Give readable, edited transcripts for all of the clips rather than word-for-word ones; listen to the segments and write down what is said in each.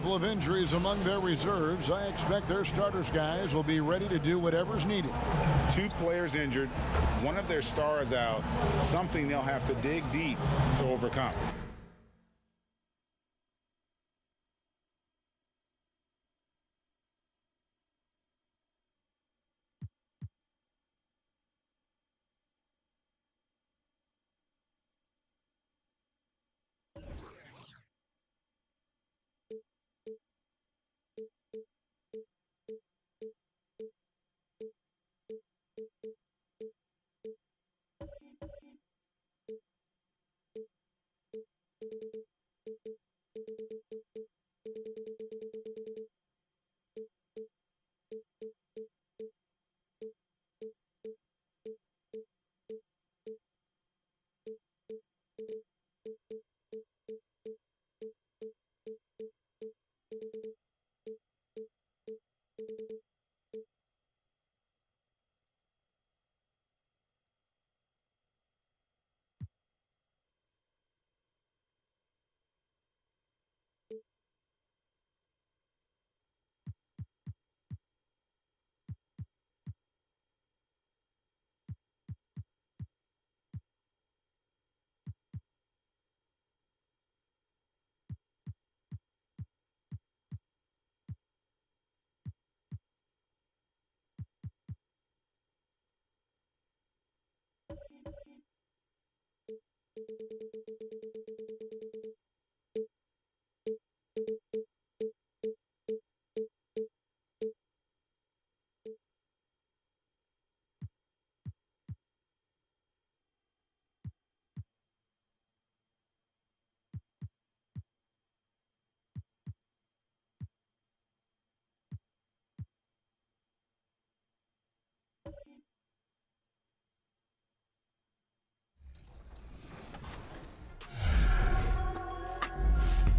Full of injuries among their reserves, I expect their starters guys will be ready to do whatever's needed. 2 players injured, one of their stars out, something they'll have to dig deep to overcome.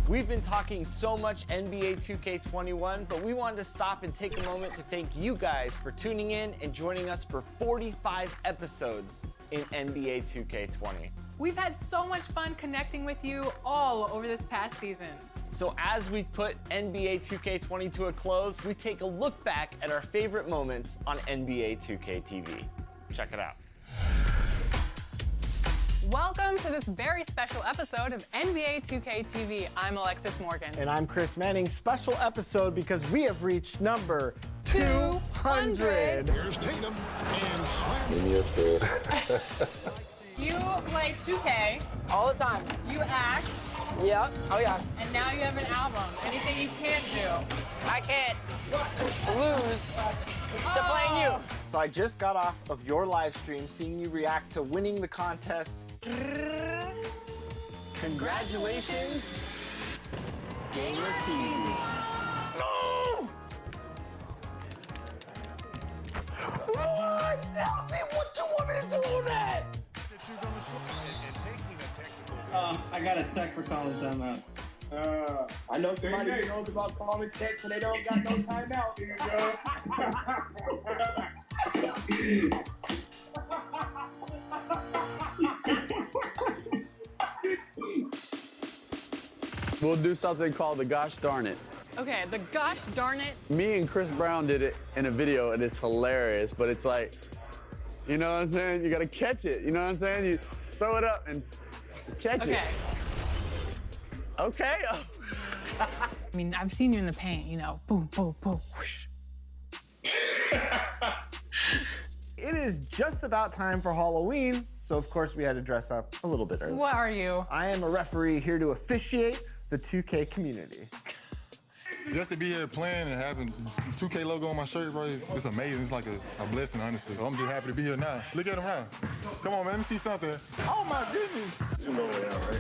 We've been talking so much NBA 2K21, but we wanted to stop and take a moment to thank you guys for tuning in and joining us for 45 episodes in NBA 2K20. We've had so much fun connecting with you all over this past season. So as we put NBA 2K20 to a close, we take a look back at our favorite moments on NBA 2K TV. Check it out. Welcome to this very special episode of NBA 2K TV. I'm Alexis Morgan. And I'm Chris Manning. Special episode because we have reached number 200. Here's Tatum and Slam. You play 2K All the time. you act, Yep. Oh yeah. and now you have an album. Anything you can't do. I can't lose to playing you. So I just got off of your live stream seeing you react to winning the contest. Congratulations, Gamer TV. No! What? Tell me what you want me to do on that. I got a tech for calling timeout. I know somebody who knows about calling text and they don't got no timeout. We'll do something called the gosh darn it. Okay, the gosh darn it. Me and Chris Brown did it in a video and it's hilarious, but it's like, you know what I'm saying? You gotta catch it, you know what I'm saying? You throw it up and catch Okay. it. Okay. I mean, I've seen you in the paint, you know, boom, boom, boom, whoosh. It is just about time for Halloween, so of course we had to dress up a little bit early. What are you? I am a referee here to officiate the 2K community. Just to be here playing and having 2K logo on my shirt, bro, it's amazing. It's like a blessing, honestly. I'm just happy to be here now. Look at him now. Come on, man, let me see something. Oh, my goodness. You know where they are, right?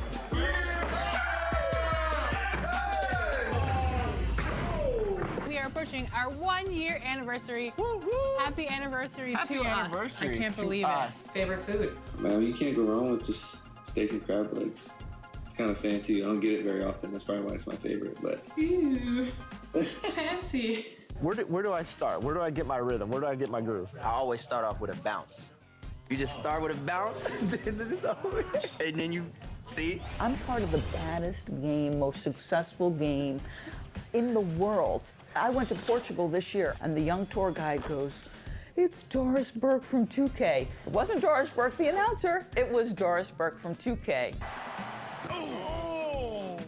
We are approaching our 1-year anniversary. Woo-hoo. Happy anniversary Happy to anniversary us. I can't to believe us. it. Favorite food? Man, you can't go wrong with just steak and crab legs. It's kind of fancy. I don't get it very often. That's probably why it's my favorite, but. Ooh, fancy. Where do I start? Where do I get my rhythm? Where do I get my groove? I always start off with a bounce. You just start with a bounce, and then you see. I'm part of the baddest game, most successful game in the world. I went to Portugal this year, and the young tour guide goes, "It's Doris Burke from 2K." It wasn't Doris Burke, the announcer. It was Doris Burke from 2K. Oh!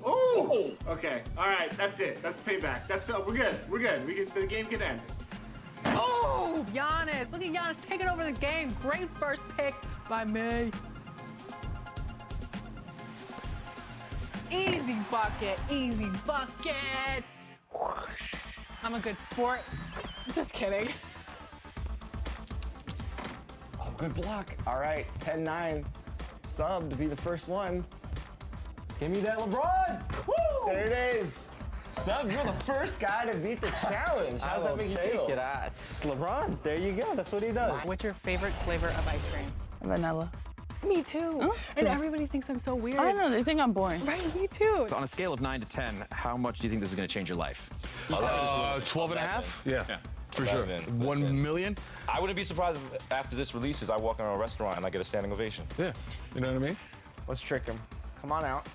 Okay, all right, that's it. That's payback. We're good. We're good. The game can end. Oh, Giannis. Look at Giannis taking over the game. Great first pick by me. Easy bucket, easy bucket. Whoosh. I'm a good sport. Just kidding. Oh, good block. All right, 10-9. Sub to be the first one. Give me that LeBron. Woo! There it is. Sub, you're the first guy to beat the challenge. How's that make you feel? It's LeBron. There you go. That's what he does. What's your favorite flavor of ice cream? Vanilla. Me too. Huh? And everybody thinks I'm so weird. I know, they think I'm boring. Right, me too. So on a scale of 9 to 10, how much do you think this is going to change your life? 12 and a half? Yeah. For sure. 1 million? I wouldn't be surprised if after this releases, I walk in a restaurant and I get a standing ovation. Yeah. You know what I mean? Let's trick him. Come on out.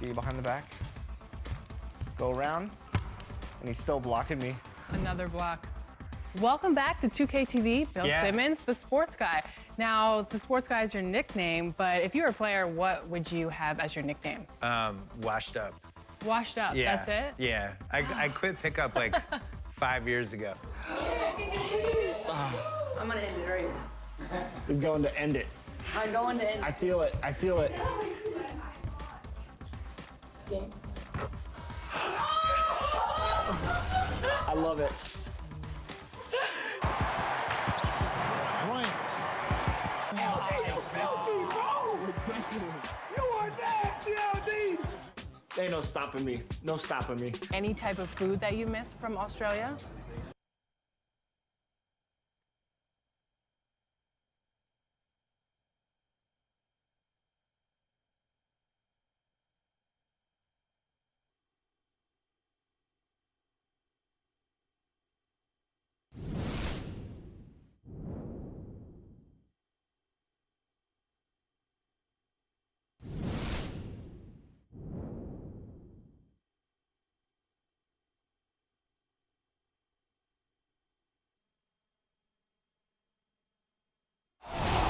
Be behind the back. Go around. And he's still blocking me. Another block. Welcome back to 2K TV. Bill Simmons, the sports guy. Now, the sports guy is your nickname, but if you were a player, what would you have as your nickname? Washed up. Washed up, Yeah. that's it? Yeah. I quit pickup like 5 years ago. I'm gonna end it right here. He's going to end it. I'm going to end it. I feel it. I feel it. I love it. Bryant. You are nasty, LD. Ain't no stopping me. No stopping me. Any type of food that you miss from Australia?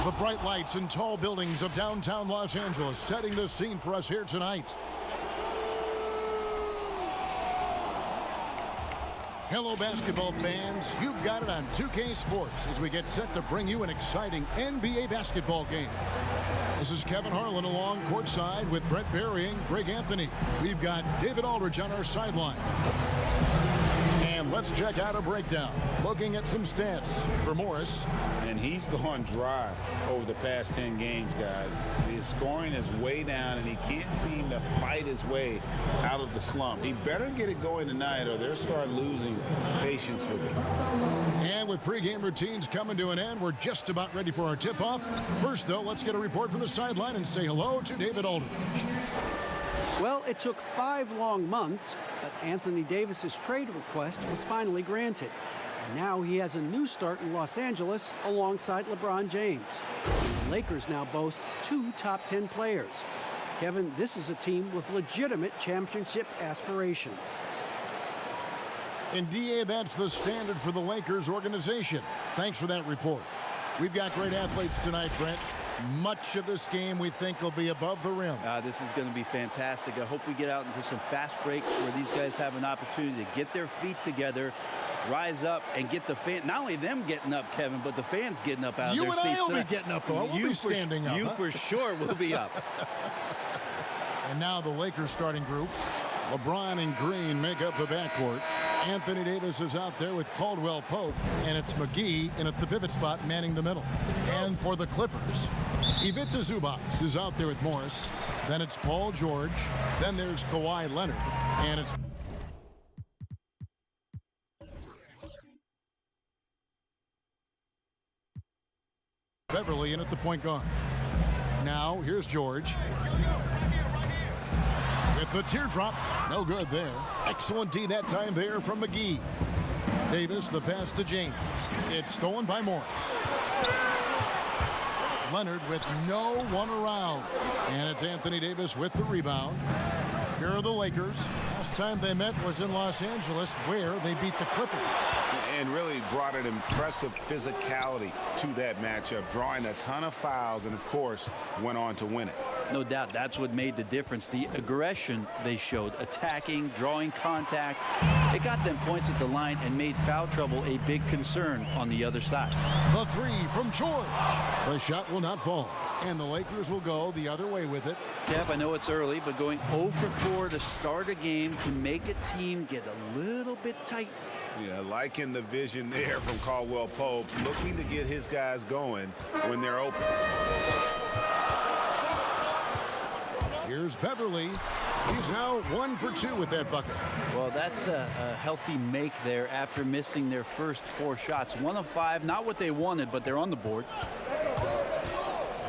The bright lights and tall buildings of downtown Los Angeles setting the scene for us here tonight. Hello, basketball fans. You've got it on 2K Sports as we get set to bring you an exciting NBA basketball game. This is Kevin Harlan along courtside with Brett Berry and Greg Anthony. We've got David Aldridge on our sideline. And let's check out a breakdown. Looking at some stats for Morris. And he's gone dry over the past 10 games, guys. His scoring is way down, and he can't seem to fight his way out of the slump. He better get it going tonight, or they'll start losing patience with it. And with pregame routines coming to an end, we're just about ready for our tip-off. First, though, let's get a report from the sideline and say hello to David Aldridge. Well, it took 5 long months, but Anthony Davis's trade request was finally granted. And now he has a new start in Los Angeles alongside LeBron James. The Lakers now boast 2 top 10 players. Kevin, this is a team with legitimate championship aspirations. And DA, that's the standard for the Lakers organization. Thanks for that report. We've got great athletes tonight, Brent. Much of this game we think will be above the rim. This is going to be fantastic. I hope we get out into some fast breaks where these guys have an opportunity to get their feet together, rise up, and get the fan. Not only them getting up, Kevin, but the fans getting up out of their seats. You and I will be getting up, though. We'll be standing up. You for sure will be up. And now the Lakers starting group. LeBron and Green make up the backcourt. Anthony Davis is out there with Caldwell Pope, and it's McGee in at the pivot spot manning the middle. And for the Clippers, Ivica Zubac is out there with Morris. Then it's Paul George. Then there's Kawhi Leonard. And it's Beverly in at the point guard. Now here's George. With the teardrop, no good there. Excellent D that time there from McGee. Davis, the pass to James. It's stolen by Morris. Leonard with no one around. And it's Anthony Davis with the rebound. Here are the Lakers. Last time they met was in Los Angeles, where they beat the Clippers. And really brought an impressive physicality to that matchup, drawing a ton of fouls and, of course, went on to win it. No doubt that's what made the difference. The aggression they showed, attacking, drawing contact. It got them points at the line and made foul trouble a big concern on the other side. The three from George. The shot will not fall, and the Lakers will go the other way with it. Jeff, I know it's early, but going 0 for 4 to start a game can make a team get a little bit tight. Yeah, liking the vision there from Caldwell Pope, looking to get his guys going when they're open. Here's Beverly. He's now 1 for 2 with that bucket. Well, that's a healthy make there after missing their first 4 shots. 1 of 5, not what they wanted, but they're on the board.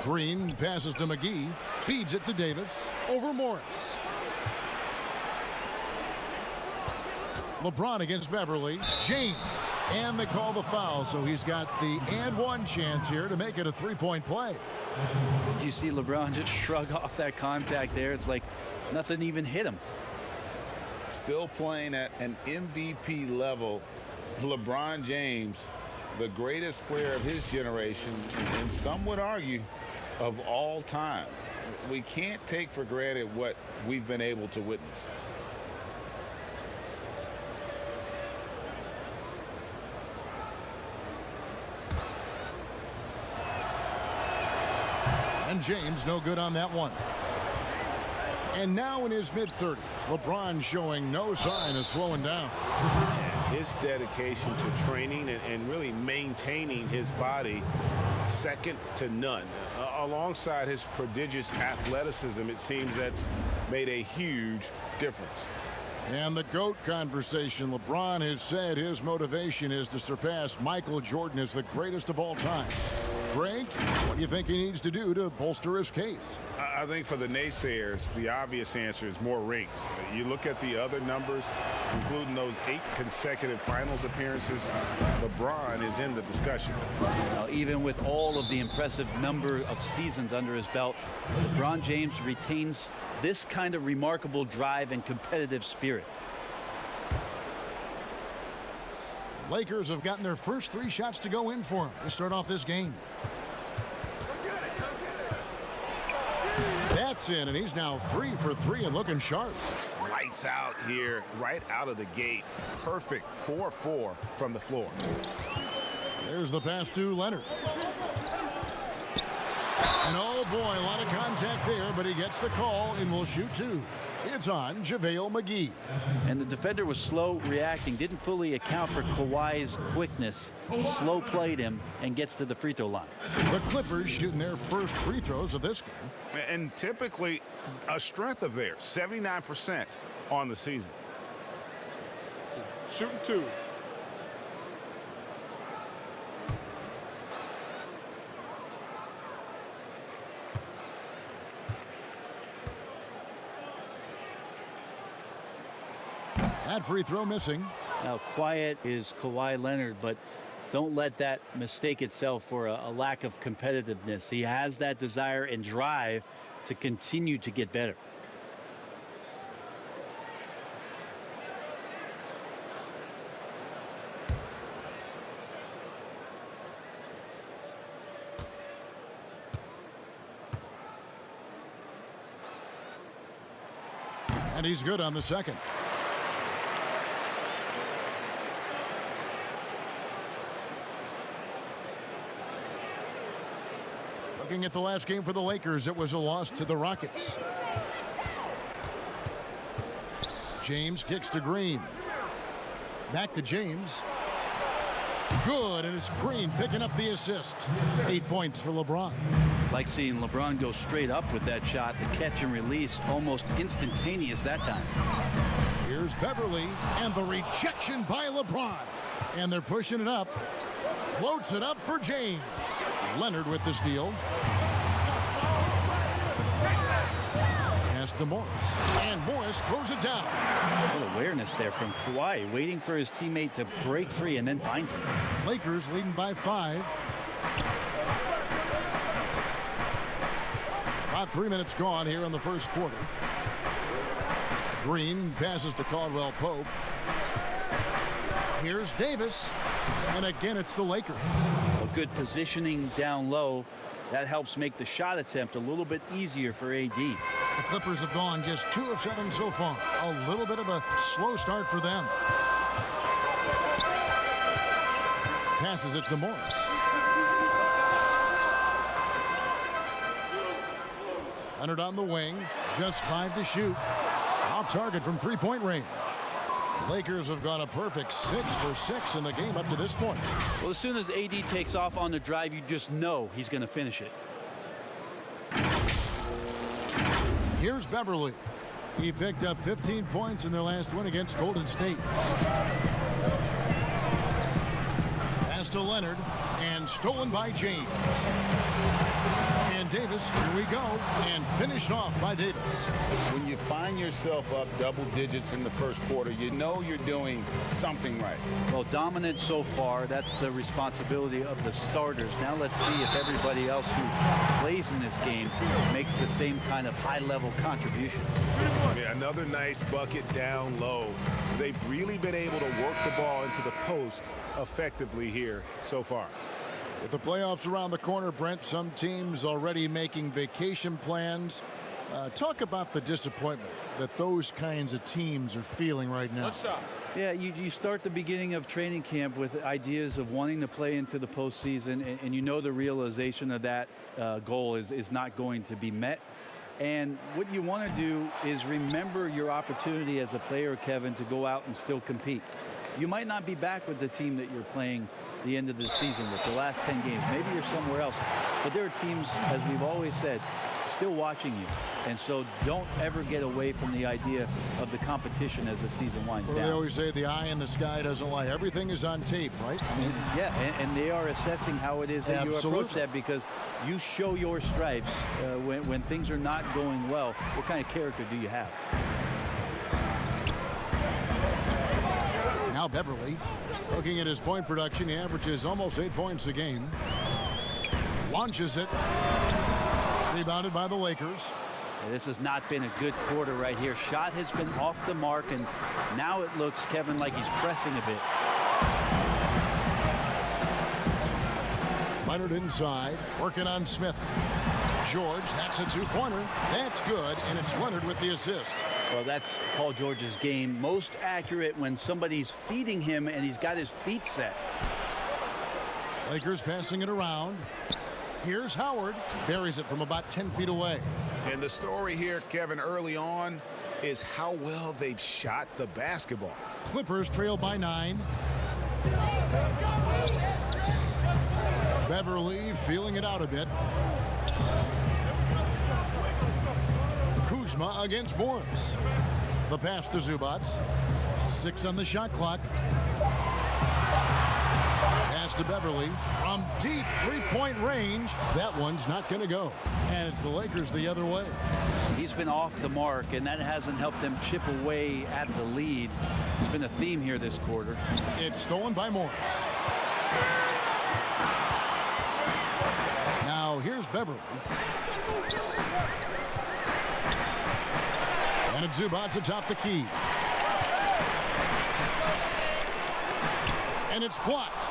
Green passes to McGee, feeds it to Davis, over Morris. LeBron against Beverly. James. And they call the foul, so he's got the and one chance here to make it a three-point play. You see LeBron just shrug off that contact there. It's like nothing even hit him. Still playing at an MVP level. LeBron James, the greatest player of his generation, and some would argue of all time. We can't take for granted what we've been able to witness. And James no good on that one. And now in his mid-30s, LeBron showing no sign of slowing down. His dedication to training and really maintaining his body, second to none. Alongside his prodigious athleticism, it seems that's made a huge difference. And the GOAT conversation. LeBron has said his motivation is to surpass Michael Jordan as the greatest of all time. Frank, what do you think he needs to do to bolster his case? I think for the naysayers, the obvious answer is more rings. You look at the other numbers, including those 8 consecutive finals appearances, LeBron is in the discussion. Now, even with all of the impressive number of seasons under his belt, LeBron James retains this kind of remarkable drive and competitive spirit. Lakers have gotten their first 3 shots to go in for him to start off this game. That's in, and he's now 3 for 3 and looking sharp. Lights out here, right out of the gate. Perfect 4-4 from the floor. There's the pass to Leonard. And oh boy, a lot of contact there, but he gets the call and will shoot 2. It's on JaVale McGee. And the defender was slow reacting, didn't fully account for Kawhi's quickness. Slow played him and gets to the free throw line. The Clippers shooting their first free throws of this game. And typically a strength of theirs, 79% on the season. Shooting 2. That free throw missing. Now, quiet is Kawhi Leonard, but don't let that mistake itself for a lack of competitiveness. He has that desire and drive to continue to get better. And he's good on the second. Looking at the last game for the Lakers, it was a loss to the Rockets. James kicks to Green. Back to James. Good, and it's Green picking up the assist. 8 points for LeBron. Like seeing LeBron go straight up with that shot, the catch and release almost instantaneous that time. Here's Beverly, and the rejection by LeBron. And they're pushing it up. Floats it up for James. Leonard with the steal. Pass to Morris. And Morris throws it down. What awareness there from Kawhi, waiting for his teammate to break free and then finds him. Lakers leading by 5. About 3 minutes gone here in the first quarter. Green passes to Caldwell Pope. Here's Davis. And again, it's the Lakers. A good positioning down low. That helps make the shot attempt a little bit easier for AD. The Clippers have gone just 2 of 7 so far. A little bit of a slow start for them. Passes it to Morris. Leonard on the wing. Just 5 to shoot. Off target from three-point range. Lakers have gone a perfect 6 for 6 in the game up to this point. Well, as soon as AD takes off on the drive, you just know he's going to finish it. Here's Beverly. He picked up 15 points in their last win against Golden State. Pass to Leonard, and stolen by James. And Davis, here we go, and finished off by Davis. When you find yourself up double digits in the first quarter, you know you're doing something right. Well, dominant so far. That's the responsibility of the starters. Now let's see if everybody else who plays in this game makes the same kind of high-level contributions. Yeah, another nice bucket down low. They've really been able to work the ball into the post effectively here so far. With the playoffs around the corner, Brent, some teams already making vacation plans. Talk about the disappointment that those kinds of teams are feeling right now. What's up? Yeah, you start the beginning of training camp with ideas of wanting to play into the postseason, and you know the realization of that goal is not going to be met. And what you want to do is remember your opportunity as a player, Kevin, to go out and still compete. You might not be back with the team that you're playing the end of the season with, the last 10 games. Maybe you're somewhere else. But there are teams, as we've always said, still watching you. And so don't ever get away from the idea of the competition as the season winds down. They always say the eye in the sky doesn't lie. Everything is on tape, right? I mean, yeah, and they are assessing how it is that you approach that, because you show your stripes when things are not going well. What kind of character do you have? Now Beverly, looking at his point production, he averages almost 8 points a game. Launches it. Rebounded by the Lakers. This has not been a good quarter right here. Shot has been off the mark, and now it looks, Kevin, like he's pressing a bit. Leonard inside, working on Smith. George, that's a 2-pointer. That's good, and it's Leonard with the assist. Well, that's Paul George's game. Most accurate when somebody's feeding him and he's got his feet set. Lakers passing it around. Here's Howard. Buries it from about 10 feet away. And the story here, Kevin, early on is how well they've shot the basketball. Clippers trail by 9. Beverly feeling it out a bit. Kuzma against Morris. The pass to Zubac. 6 on the shot clock. Pass to Beverly from deep three-point range. That one's not going to go. And it's the Lakers the other way. He's been off the mark, and that hasn't helped them chip away at the lead. It's been a theme here this quarter. It's stolen by Morris. Now here's Beverly. And it's Zubac atop the key. And it's blocked.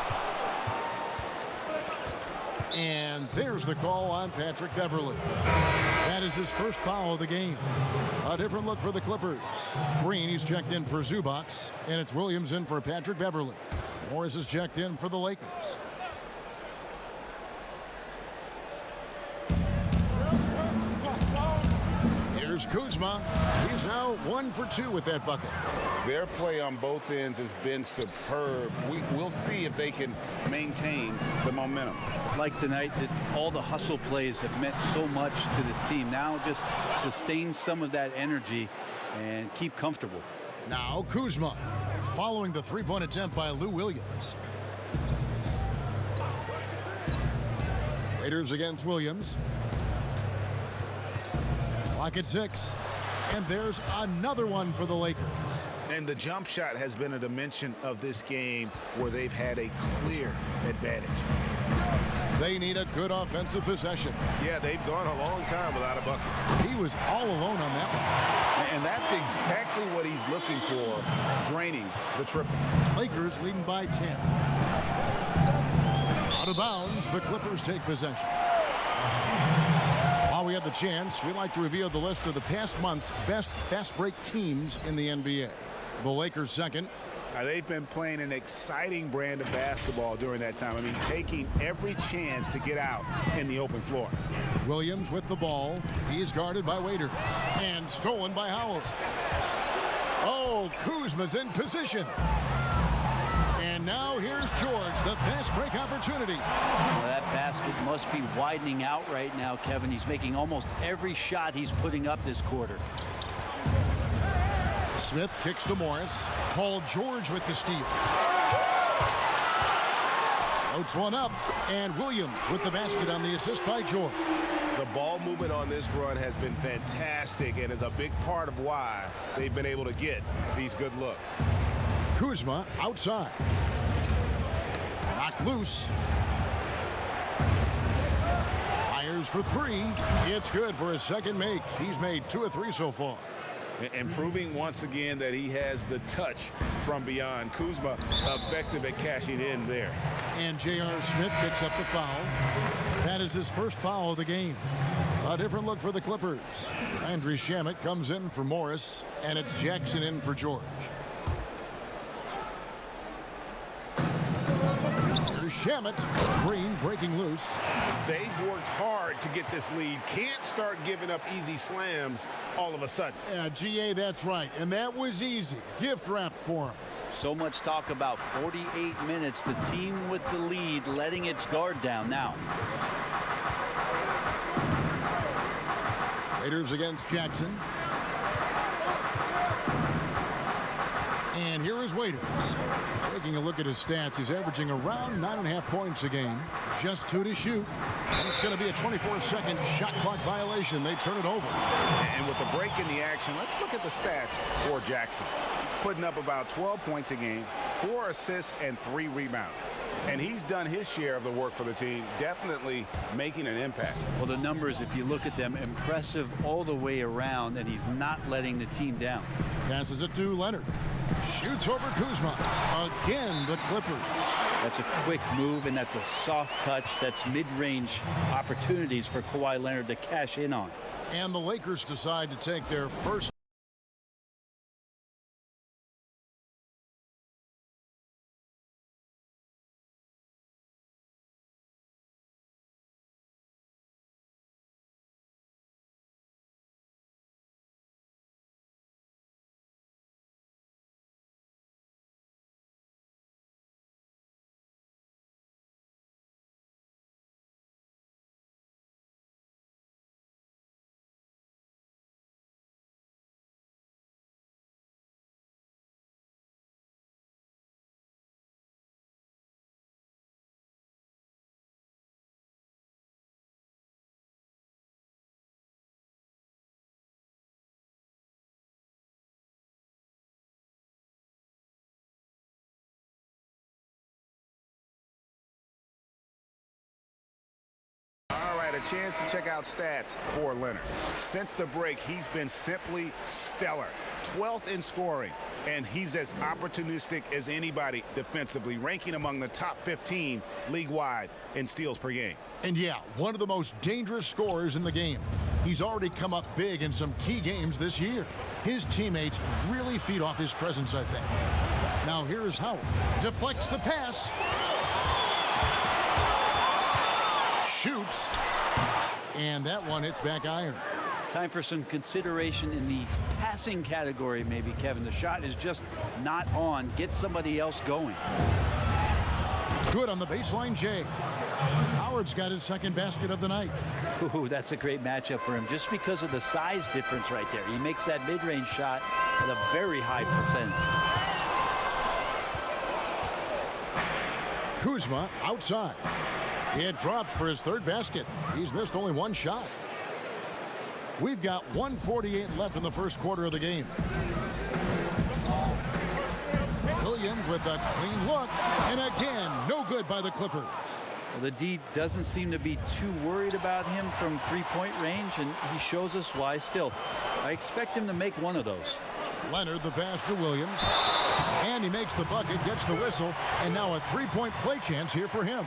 And there's the call on Patrick Beverly. That is his first foul of the game. A different look for the Clippers. Green, he's checked in for Zubac. And it's Williams in for Patrick Beverly. Morris is checked in for the Lakers. Here's Kuzma. He's now 1 for 2 with that bucket. Their play on both ends has been superb. We'll see if they can maintain the momentum. Like tonight, that all the hustle plays have meant so much to this team. Now just sustain some of that energy and keep comfortable. Now Kuzma, following the three-point attempt by Lou Williams. Raiders against Williams. Clock at 6. And there's another one for the Lakers. And the jump shot has been a dimension of this game where they've had a clear advantage. They need a good offensive possession. Yeah, they've gone a long time without a bucket. He was all alone on that one. And that's exactly what he's looking for, draining the triple. Lakers leading by 10. Out of bounds, the Clippers take possession. While we have the chance, we'd like to reveal the list of the past month's best fast break teams in the NBA. The Lakers second. Now, they've been playing an exciting brand of basketball during that time. I mean, taking every chance to get out in the open floor. Williams with the ball. He is guarded by Waiter. And stolen by Howard. Oh, Kuzma's in position. And now here's George, the fast break opportunity. Well, that basket must be widening out right now, Kevin. He's making almost every shot he's putting up this quarter. Smith kicks to Morris. Paul George with the steal. Floats one up. And Williams with the basket on the assist by George. The ball movement on this run has been fantastic and is a big part of why they've been able to get these good looks. Kuzma outside. Knocked loose. Fires for three. It's good for his second make. He's made 2 of 3 so far. And proving once again that he has the touch from beyond. Kuzma effective at cashing in there. And J.R. Smith picks up the foul. That is his first foul of the game. A different look for the Clippers. Andrew Shamet comes in for Morris, and it's Jackson in for George. Here's Shamet. Green breaking loose. They worked hard to get this lead. Can't start giving up easy slams all of a sudden. Yeah, GA, that's right. And that was easy. Gift wrap for him. So much talk about 48 minutes. The team with the lead letting its guard down now. Raiders against Jackson. And here is Waiters. Taking a look at his stats, he's averaging around 9.5 points a game. Just 2 to shoot. And it's going to be a 24-second shot clock violation. They turn it over. And with the break in the action, let's look at the stats for Jackson. He's putting up about 12 points a game, 4 assists, and 3 rebounds. And he's done his share of the work for the team, definitely making an impact. Well, the numbers, if you look at them, impressive all the way around, and he's not letting the team down. Passes it to Leonard. Shoots over Kuzma. Again, the Clippers. That's a quick move, and that's a soft touch. That's mid-range opportunities for Kawhi Leonard to cash in on. And the Lakers decide to take their first. All right, a chance to check out stats for Leonard. Since the break, he's been simply stellar. 12th in scoring, and he's as opportunistic as anybody defensively, ranking among the top 15 league-wide in steals per game. And yeah, one of the most dangerous scorers in the game. He's already come up big in some key games this year. His teammates really feed off his presence, I think. Now here's Howard. Deflects the pass. Shoots. And that one hits back iron. Time for some consideration in the passing category, maybe, Kevin. The shot is just not on. Get somebody else going. Good on the baseline, Jay. Howard's got his second basket of the night. Ooh, that's a great matchup for him, just because of the size difference right there. He makes that mid-range shot at a very high percentage. Kuzma outside. It drops for his third basket. He's missed only one shot. We've got 1:48 left in the first quarter of the game. Williams with a clean look, and again, no good by the Clippers. Well, the D doesn't seem to be too worried about him from three-point range, and he shows us why still. I expect him to make one of those. Leonard, the pass to Williams. And he makes the bucket, gets the whistle, and now a three-point play chance here for him.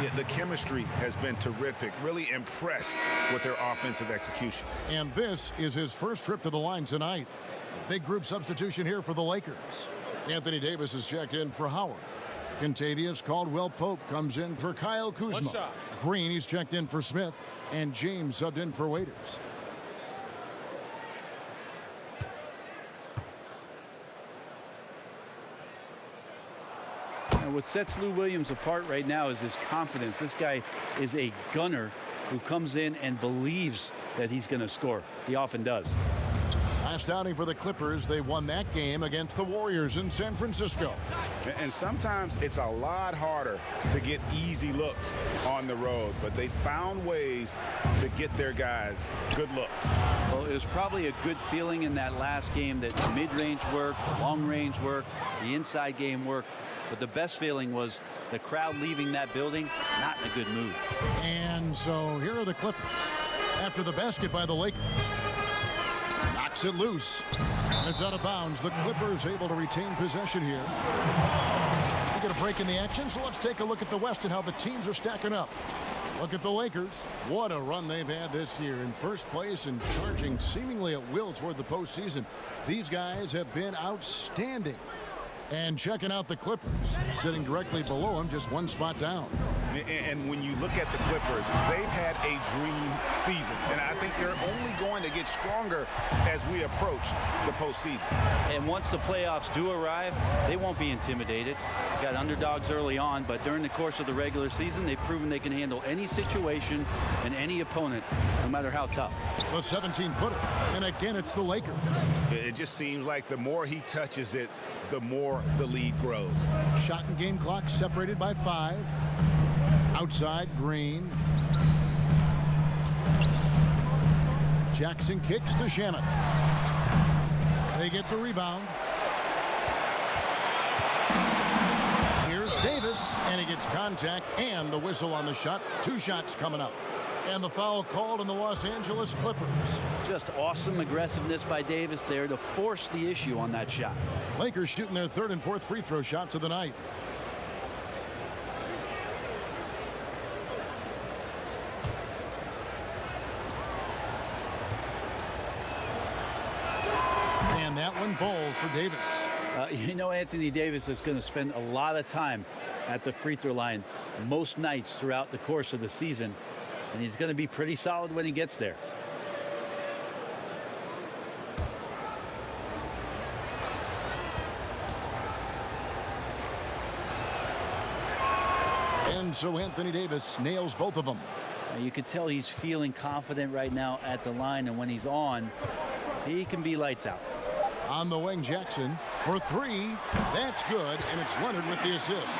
Yeah, the chemistry has been terrific. Really impressed with their offensive execution. And this is his first trip to the line tonight. Big group substitution here for the Lakers. Anthony Davis is checked in for Howard. Contavious Caldwell-Pope comes in for Kyle Kuzma. Green, he's checked in for Smith. And James subbed in for Waiters. And what sets Lou Williams apart right now is his confidence. This guy is a gunner who comes in and believes that he's going to score. He often does. Last outing for the Clippers, they won that game against the Warriors in San Francisco. And sometimes it's a lot harder to get easy looks on the road, but they found ways to get their guys good looks. Well, it was probably a good feeling in that last game that the mid-range worked, the long-range worked, the inside game worked. But the best feeling was the crowd leaving that building not in a good mood. And so here are the Clippers. After the basket by the Lakers. Knocks it loose. It's out of bounds. The Clippers able to retain possession here. We get a break in the action, so let's take a look at the West and how the teams are stacking up. Look at the Lakers. What a run they've had this year. In first place and charging seemingly at will toward the postseason. These guys have been outstanding. And checking out the Clippers, sitting directly below him, just one spot down. And when you look at the Clippers, they've had a dream season. And I think they're only going to get stronger as we approach the postseason. And once the playoffs do arrive, they won't be intimidated. Got underdogs early on, but during the course of the regular season, they've proven they can handle any situation and any opponent, no matter how tough. The 17-footer. And again, it's the Lakers. It just seems like the more he touches it, the more the lead grows. Shot and game clock separated by 5. Outside, Green. Jackson kicks to Shamet. They get the rebound. Here's Davis, and he gets contact and the whistle on the shot. 2 shots coming up. And the foul called on the Los Angeles Clippers. Just awesome aggressiveness by Davis there to force the issue on that shot. Lakers shooting their 3rd and 4th free throw shots of the night. And that one falls for Davis. You know, Anthony Davis is going to spend a lot of time at the free throw line most nights throughout the course of the season. And he's going to be pretty solid when he gets there. And so Anthony Davis nails both of them. You can tell he's feeling confident right now at the line, and when he's on, he can be lights out. On the wing, Jackson for 3. That's good, and it's Leonard with the assist.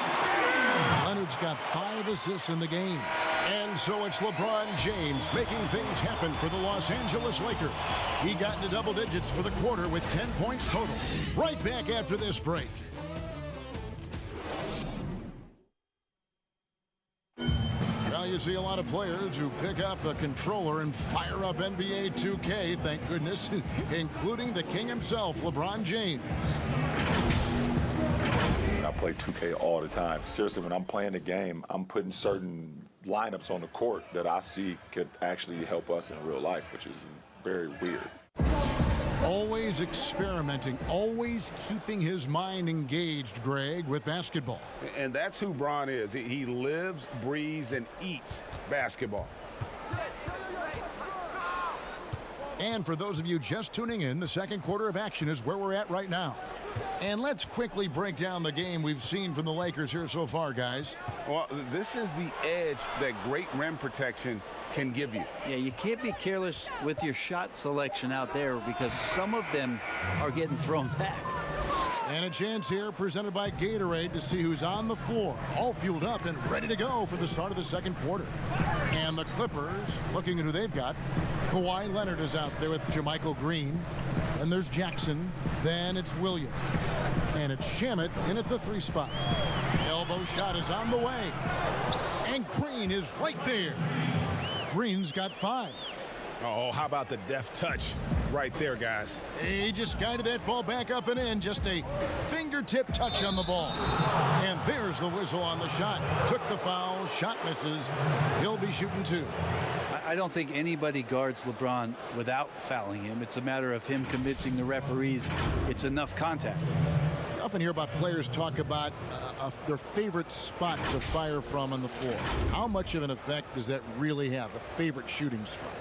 Leonard's got 5 assists in the game. And so it's LeBron James making things happen for the Los Angeles Lakers. He got into double digits for the quarter with 10 points total. Right back after this break. Well, you see a lot of players who pick up a controller and fire up NBA 2K, thank goodness, including the king himself, LeBron James. I play 2K all the time. Seriously, when I'm playing the game, I'm putting certain lineups on the court that I see could actually help us in real life, which is very weird. Always experimenting, always keeping his mind engaged, Greg, with basketball. And that's who Bron is. He lives, breathes, and eats basketball. And for those of you just tuning in, the second quarter of action is where we're at right now. And let's quickly break down the game we've seen from the Lakers here so far, guys. Well, this is the edge that great rim protection can give you. Yeah, you can't be careless with your shot selection out there because some of them are getting thrown back. And a chance here presented by Gatorade to see who's on the floor, all fueled up and ready to go for the start of the second quarter. And the Clippers, looking at who they've got, Kawhi Leonard is out there with JaMychal Green. Then there's Jackson. Then it's Williams. And it's Shamet in at the 3 spot. Elbow shot is on the way. And Green is right there. Green's got 5. Oh, how about the deft touch right there, guys? He just guided that ball back up and in. Just a fingertip touch on the ball. And there's the whistle on the shot. Took the foul. Shot misses. He'll be shooting 2. I don't think anybody guards LeBron without fouling him. It's a matter of him convincing the referees it's enough contact. You often hear about players talk about their favorite spot to fire from on the floor. How much of an effect does that really have, the favorite shooting spot?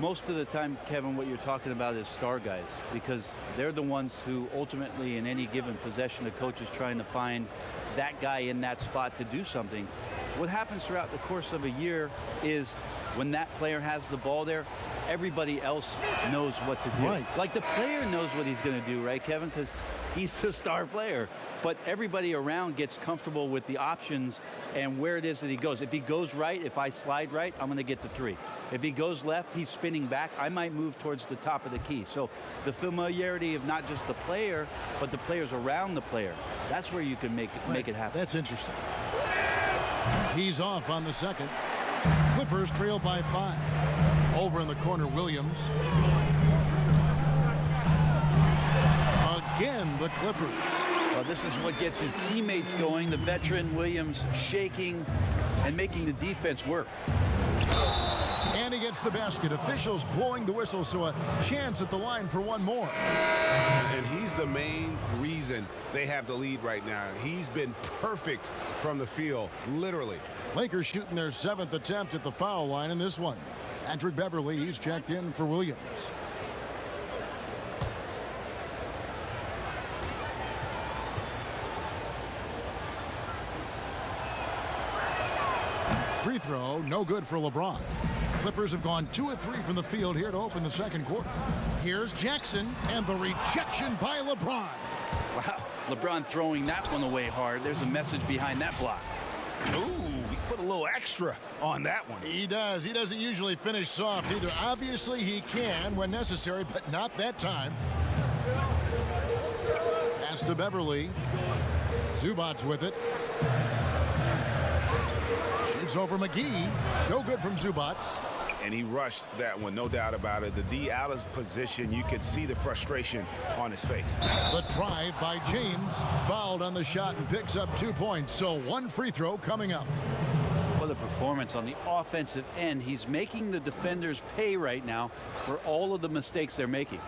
Most of the time, Kevin, what you're talking about is star guys, because they're the ones who ultimately in any given possession, the coach is trying to find that guy in that spot to do something. What happens throughout the course of a year is when that player has the ball there, everybody else knows what to do. Right. Like the player knows what he's going to do, right, Kevin? Because he's the star player. But everybody around gets comfortable with the options and where it is that he goes. If he goes right, if I slide right, I'm going to get the 3. If he goes left, he's spinning back. I might move towards the top of the key. So the familiarity of not just the player, but the players around the player, that's where you can make it happen. That's interesting. He's off on the second. Clippers trail by 5. Over in the corner, Williams. Again, the Clippers. Well, this is what gets his teammates going. The veteran Williams shaking and making the defense work. And he gets the basket. Officials blowing the whistle, so a chance at the line for one more. And he's the main reason they have the lead right now. He's been perfect from the field, literally. Lakers shooting their 7th attempt at the foul line in this one. Patrick Beverly, he's checked in for Williams. Free throw, no good for LeBron. Clippers have gone 2 of 3 from the field here to open the second quarter. Here's Jackson, and the rejection by LeBron. Wow, LeBron throwing that one away hard. There's a message behind that block. Ooh, he put a little extra on that one. He does. He doesn't usually finish soft either. Obviously, he can when necessary, but not that time. Pass to Beverly. Zubac's with it. Shoots over McGee. No good from Zubac. And he rushed that one, no doubt about it. The D out of position, you could see the frustration on his face. The drive by James, fouled on the shot and picks up 2 points. So 1 free throw coming up. What a performance on the offensive end. He's making the defenders pay right now for all of the mistakes they're making.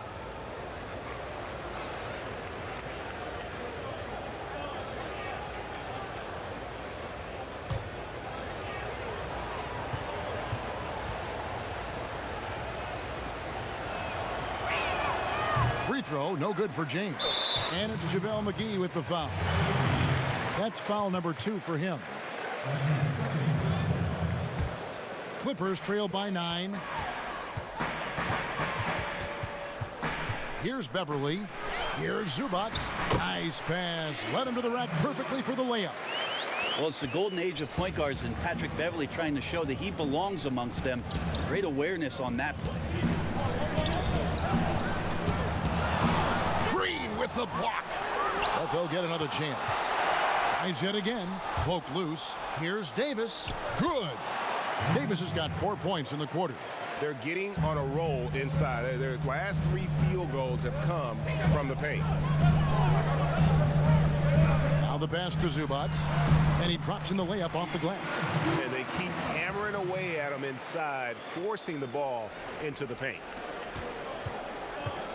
Free throw, no good for James. And it's JaVale McGee with the foul. That's foul number 2 for him. Clippers trail by 9. Here's Beverly. Here's Zubac. Nice pass. Led him to the rack perfectly for the layup. Well, it's the golden age of point guards, and Patrick Beverly trying to show that he belongs amongst them. Great awareness on that play. With the block. But they'll get another chance. Tries yet again. Poked loose. Here's Davis. Good. Davis has got 4 points in the quarter. They're getting on a roll inside. Their last 3 field goals have come from the paint. Now the pass to Zubac. And he drops in the layup off the glass. And they keep hammering away at him inside, forcing the ball into the paint.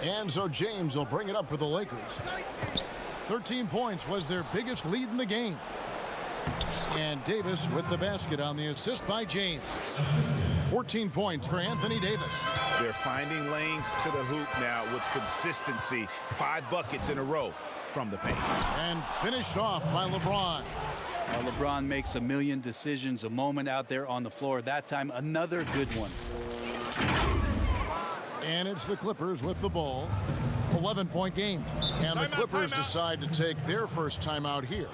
And so James will bring it up for the Lakers. 13 points was their biggest lead in the game. And Davis with the basket on the assist by James. 14 points for Anthony Davis. They're finding lanes to the hoop now with consistency. 5 buckets in a row from the paint. And finished off by LeBron. LeBron makes a million decisions a moment out there on the floor. That time, another good one. And it's the Clippers with the ball. 11-point game. And the Clippers decide to take their first timeout here.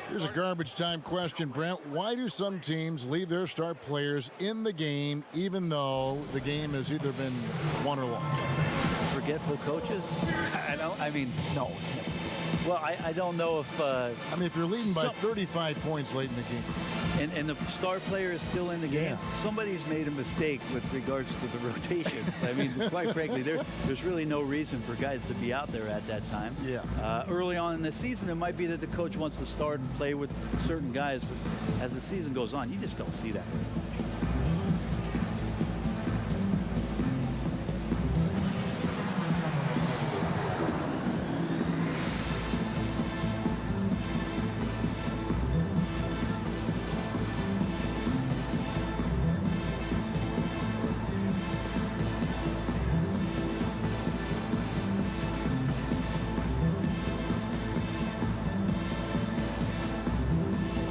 Here's a garbage time question, Brent. Why do some teams leave their star players in the game even though the game has either been won or lost? For forgetful coaches? I mean, no. Well, I don't know if... I mean, if you're leading by 35 points late in the game. And the star player is still in the game. Somebody's made a mistake with regards to the rotations. I mean, quite frankly, there's really no reason for guys to be out there at that time. Yeah. Early on in the season, it might be that the coach wants to start and play with certain guys, but as the season goes on, you just don't see that very much.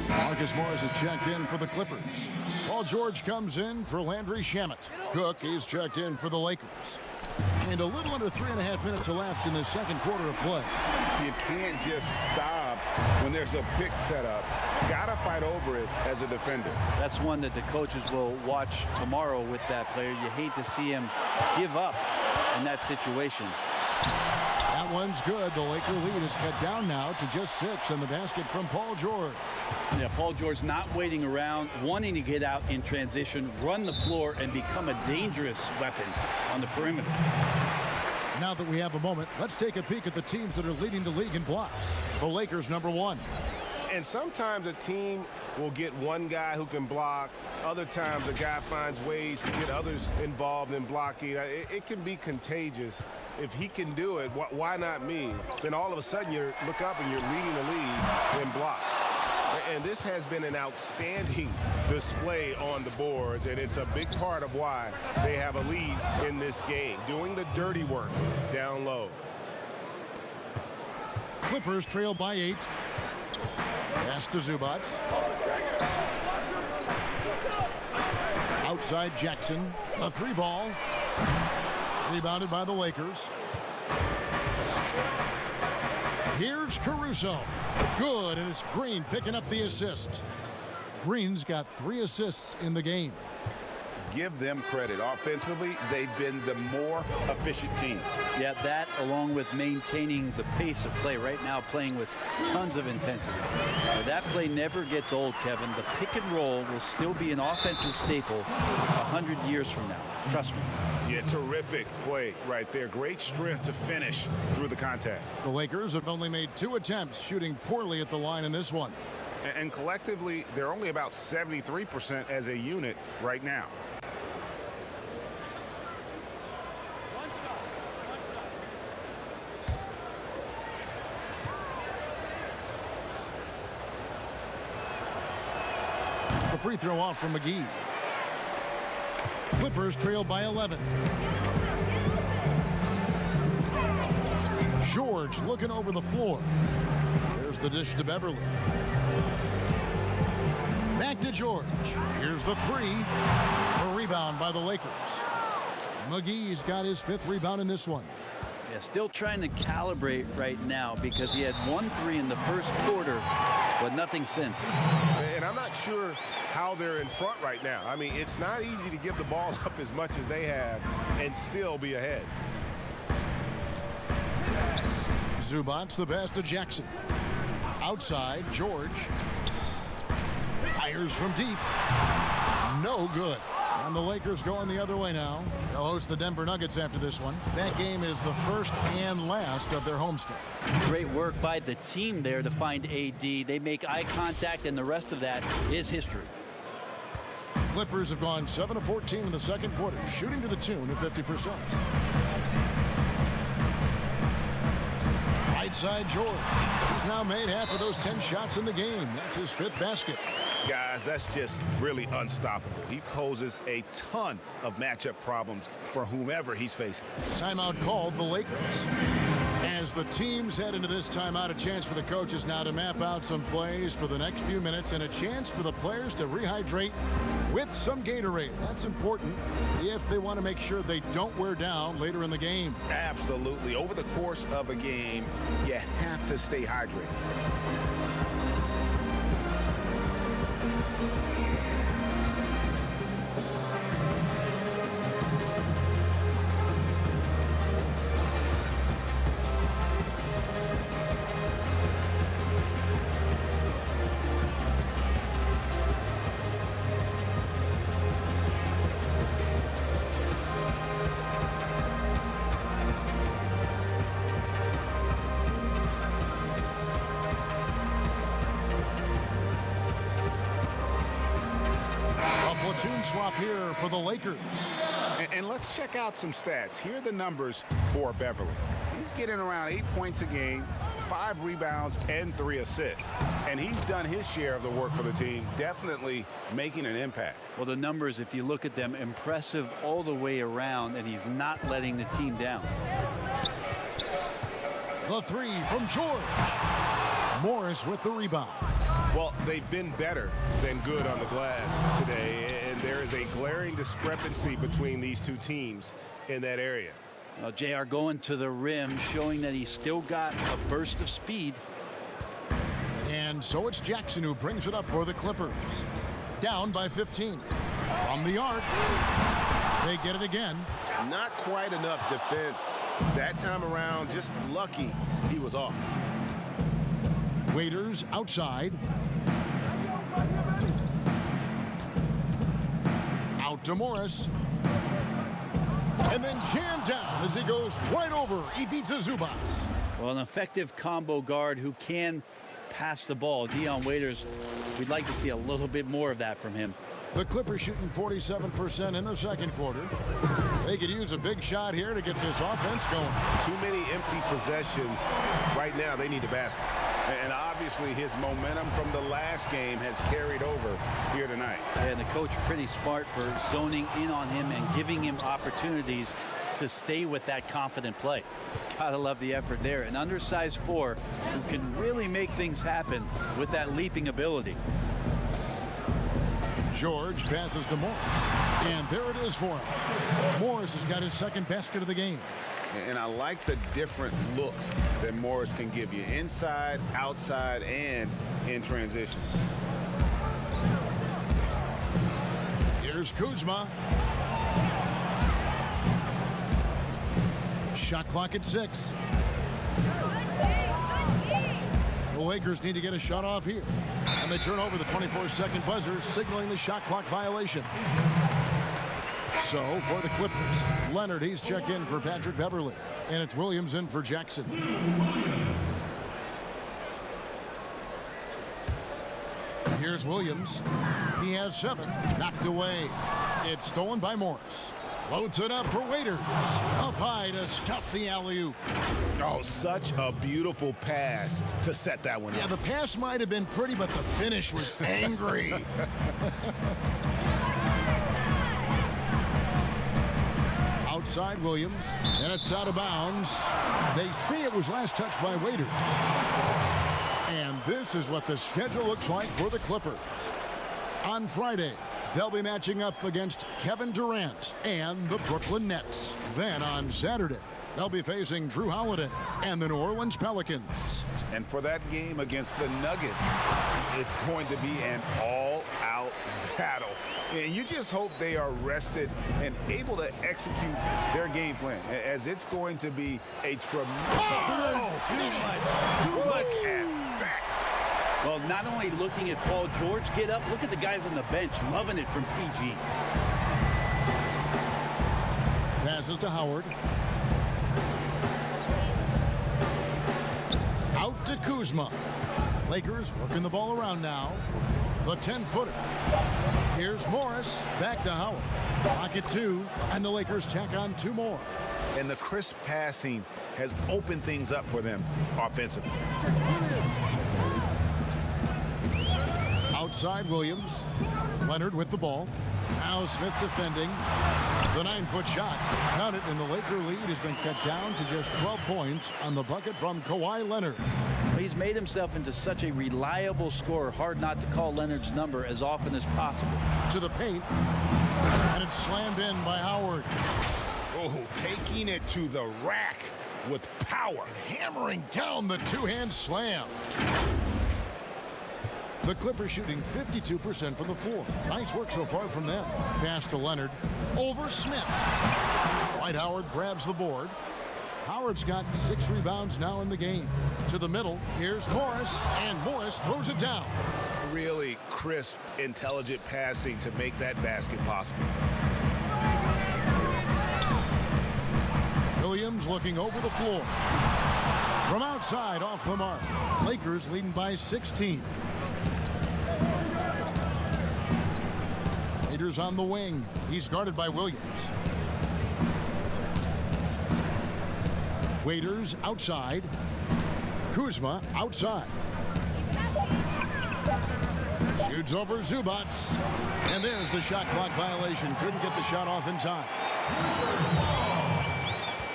Marcus Morris is checked in for the Clippers. Paul George comes in for Landry Shamet. Cook is checked in for the Lakers. And a little under 3.5 minutes elapsed in the second quarter of play. You can't just stop when there's a pick set up. Gotta fight over it as a defender. That's one that the coaches will watch tomorrow with that player. You hate to see him give up in that situation. That one's good. The Laker lead is cut down now to just 6 in the basket from Paul George. Yeah, Paul George not waiting around, wanting to get out in transition, run the floor, and become a dangerous weapon on the perimeter. Now that we have a moment, let's take a peek at the teams that are leading the league in blocks. The Lakers, number 1. And sometimes a team will get one guy who can block. Other times a guy finds ways to get others involved in blocking. It can be contagious. If he can do it, why not me? Then all of a sudden you look up and you're leading the league in block. And this has been an outstanding display on the boards, and it's a big part of why they have a lead in this game, doing the dirty work down low. Clippers trail by 8. Pass to Zubac. Outside Jackson. A 3-ball. Rebounded by the Lakers. Here's Caruso. Good, and it's Green picking up the assist. Green's got 3 assists in the game. Give them credit. Offensively, they've been the more efficient team. Yeah, that along with maintaining the pace of play right now, playing with tons of intensity. Now, that play never gets old, Kevin. The pick and roll will still be an offensive staple 100 years from now. Trust me. Yeah, terrific play right there. Great strength to finish through the contact. The Lakers have only made 2 attempts, shooting poorly at the line in this one. And collectively, they're only about 73% as a unit right now. The free throw off from McGee. Clippers trail by 11. George looking over the floor. There's the dish to Beverly. Back to George. Here's the 3. A rebound by the Lakers. McGee's got his 5th rebound in this one. Yeah, still trying to calibrate right now because he had 1 3 in the first quarter, but nothing since. And I'm not sure how they're in front right now. I mean, it's not easy to give the ball up as much as they have and still be ahead. Zubac the pass to Jackson. Outside, George. Fires from deep. No good. And the Lakers going the other way now. They'll host the Denver Nuggets after this one. That game is the first and last of their homestand. Great work by the team there to find AD. They make eye contact, and the rest of that is history. Clippers have gone 7 of 14 in the second quarter, shooting to the tune of 50%. Right side George. He's now made half of those 10 shots in the game. That's his 5th basket. Guys, that's just really unstoppable. He poses a ton of matchup problems for whomever he's facing. Timeout called the Lakers. As the teams head into this timeout, a chance for the coaches now to map out some plays for the next few minutes and a chance for the players to rehydrate with some Gatorade. That's important if they want to make sure they don't wear down later in the game. Absolutely. Over the course of a game, you have to stay hydrated. platoon swap here for the Lakers. And let's check out some stats. Here are the numbers for Beverly. He's getting around 8 points a game, 5 rebounds, and 3 assists. And he's done his share of the work for the team, definitely making an impact. Well, the numbers, if you look at them, impressive all the way around, and he's not letting the team down. The three from George. Morris with the rebound. Well, they've been better than good on the glass today, and there is a glaring discrepancy between these two teams in that area. Well, JR going to the rim, showing that he's still got a burst of speed. And so it's Jackson who brings it up for the Clippers. Down by 15. From the arc. They get it again. Not quite enough defense that time around. Just lucky he was off. Waiters outside. Out to Morris. And then jammed down as he goes right over Ivica Zubac. Well, an effective combo guard who can pass the ball. Dion Waiters, we'd like to see a little bit more of that from him. The Clippers shooting 47% in the second quarter. They could use a big shot here to get this offense going. Too many empty possessions. Right now, they need a basket. And obviously, his momentum from the last game has carried over here tonight. And the coach pretty smart for zoning in on him and giving him opportunities to stay with that confident play. Gotta love the effort there. An undersized 4 who can really make things happen with that leaping ability. George passes to Morris. And there it is for him. Morris has got his second basket of the game. And I like the different looks that Morris can give you. Inside, outside, and in transition. Here's Kuzma. Shot clock at 6. The Lakers need to get a shot off here. And they turn over the 24-second buzzer, signaling the shot clock violation. So, for the Clippers, Leonard, he's checked in for Patrick Beverly. And it's Williams in for Jackson. Here's Williams. He has 7. Knocked away. It's stolen by Morris. Floats it up for Waiters. Up high to stuff the alley-oop. Oh, such a beautiful pass to set that one up. Yeah, the pass might have been pretty, but the finish was angry. Outside Williams, and it's out of bounds. They say it was last touched by Waiters. And this is what the schedule looks like for the Clippers. On Friday, they'll be matching up against Kevin Durant and the Brooklyn Nets. Then on Saturday, they'll be facing Drew Holiday and the New Orleans Pelicans. And for that game against the Nuggets, it's going to be an all-out battle. And you just hope they are rested and able to execute their game plan, as it's going to be a tremendous. Look at that. Well, not only looking at Paul George get up, look at the guys on the bench loving it from PG. Passes to Howard. Out to Kuzma. Lakers working the ball around now. The 10-footer. Here's Morris. Back to Howard. Pocket 2, and the Lakers tack on 2 more. And the crisp passing has opened things up for them offensively. Outside Williams. Leonard with the ball. Now Smith defending. The 9-foot shot. Count it, and the Laker lead has been cut down to just 12 points on the bucket from Kawhi Leonard. He's made himself into such a reliable scorer. Hard not to call Leonard's number as often as possible. To the paint. And it's slammed in by Howard. Oh, taking it to the rack with power. And hammering down the two-hand slam. The Clippers shooting 52% from the floor. Nice work so far from them. Pass to Leonard. Over Smith. Dwight Howard grabs the board. Howard's got 6 rebounds now in the game. To the middle, here's Morris, and Morris throws it down. Really crisp, intelligent passing to make that basket possible. Williams looking over the floor. From outside, off the mark. Lakers leading by 16. Waiters on the wing. He's guarded by Williams. Waiters outside. Kuzma outside. Shoots over Zubac. And there's the shot clock violation. Couldn't get the shot off in time.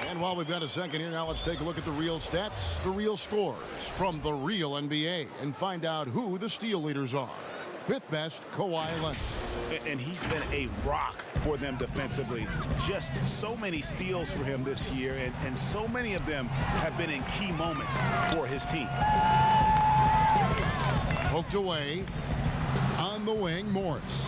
And while we've got a second here, now let's take a look at the real stats, the real scores from the real NBA, and find out who the steal leaders are. Fifth best, Kawhi Leonard. And he's been a rock for them defensively. Just so many steals for him this year, and so many of them have been in key moments for his team. Poked away. On the wing, Morris.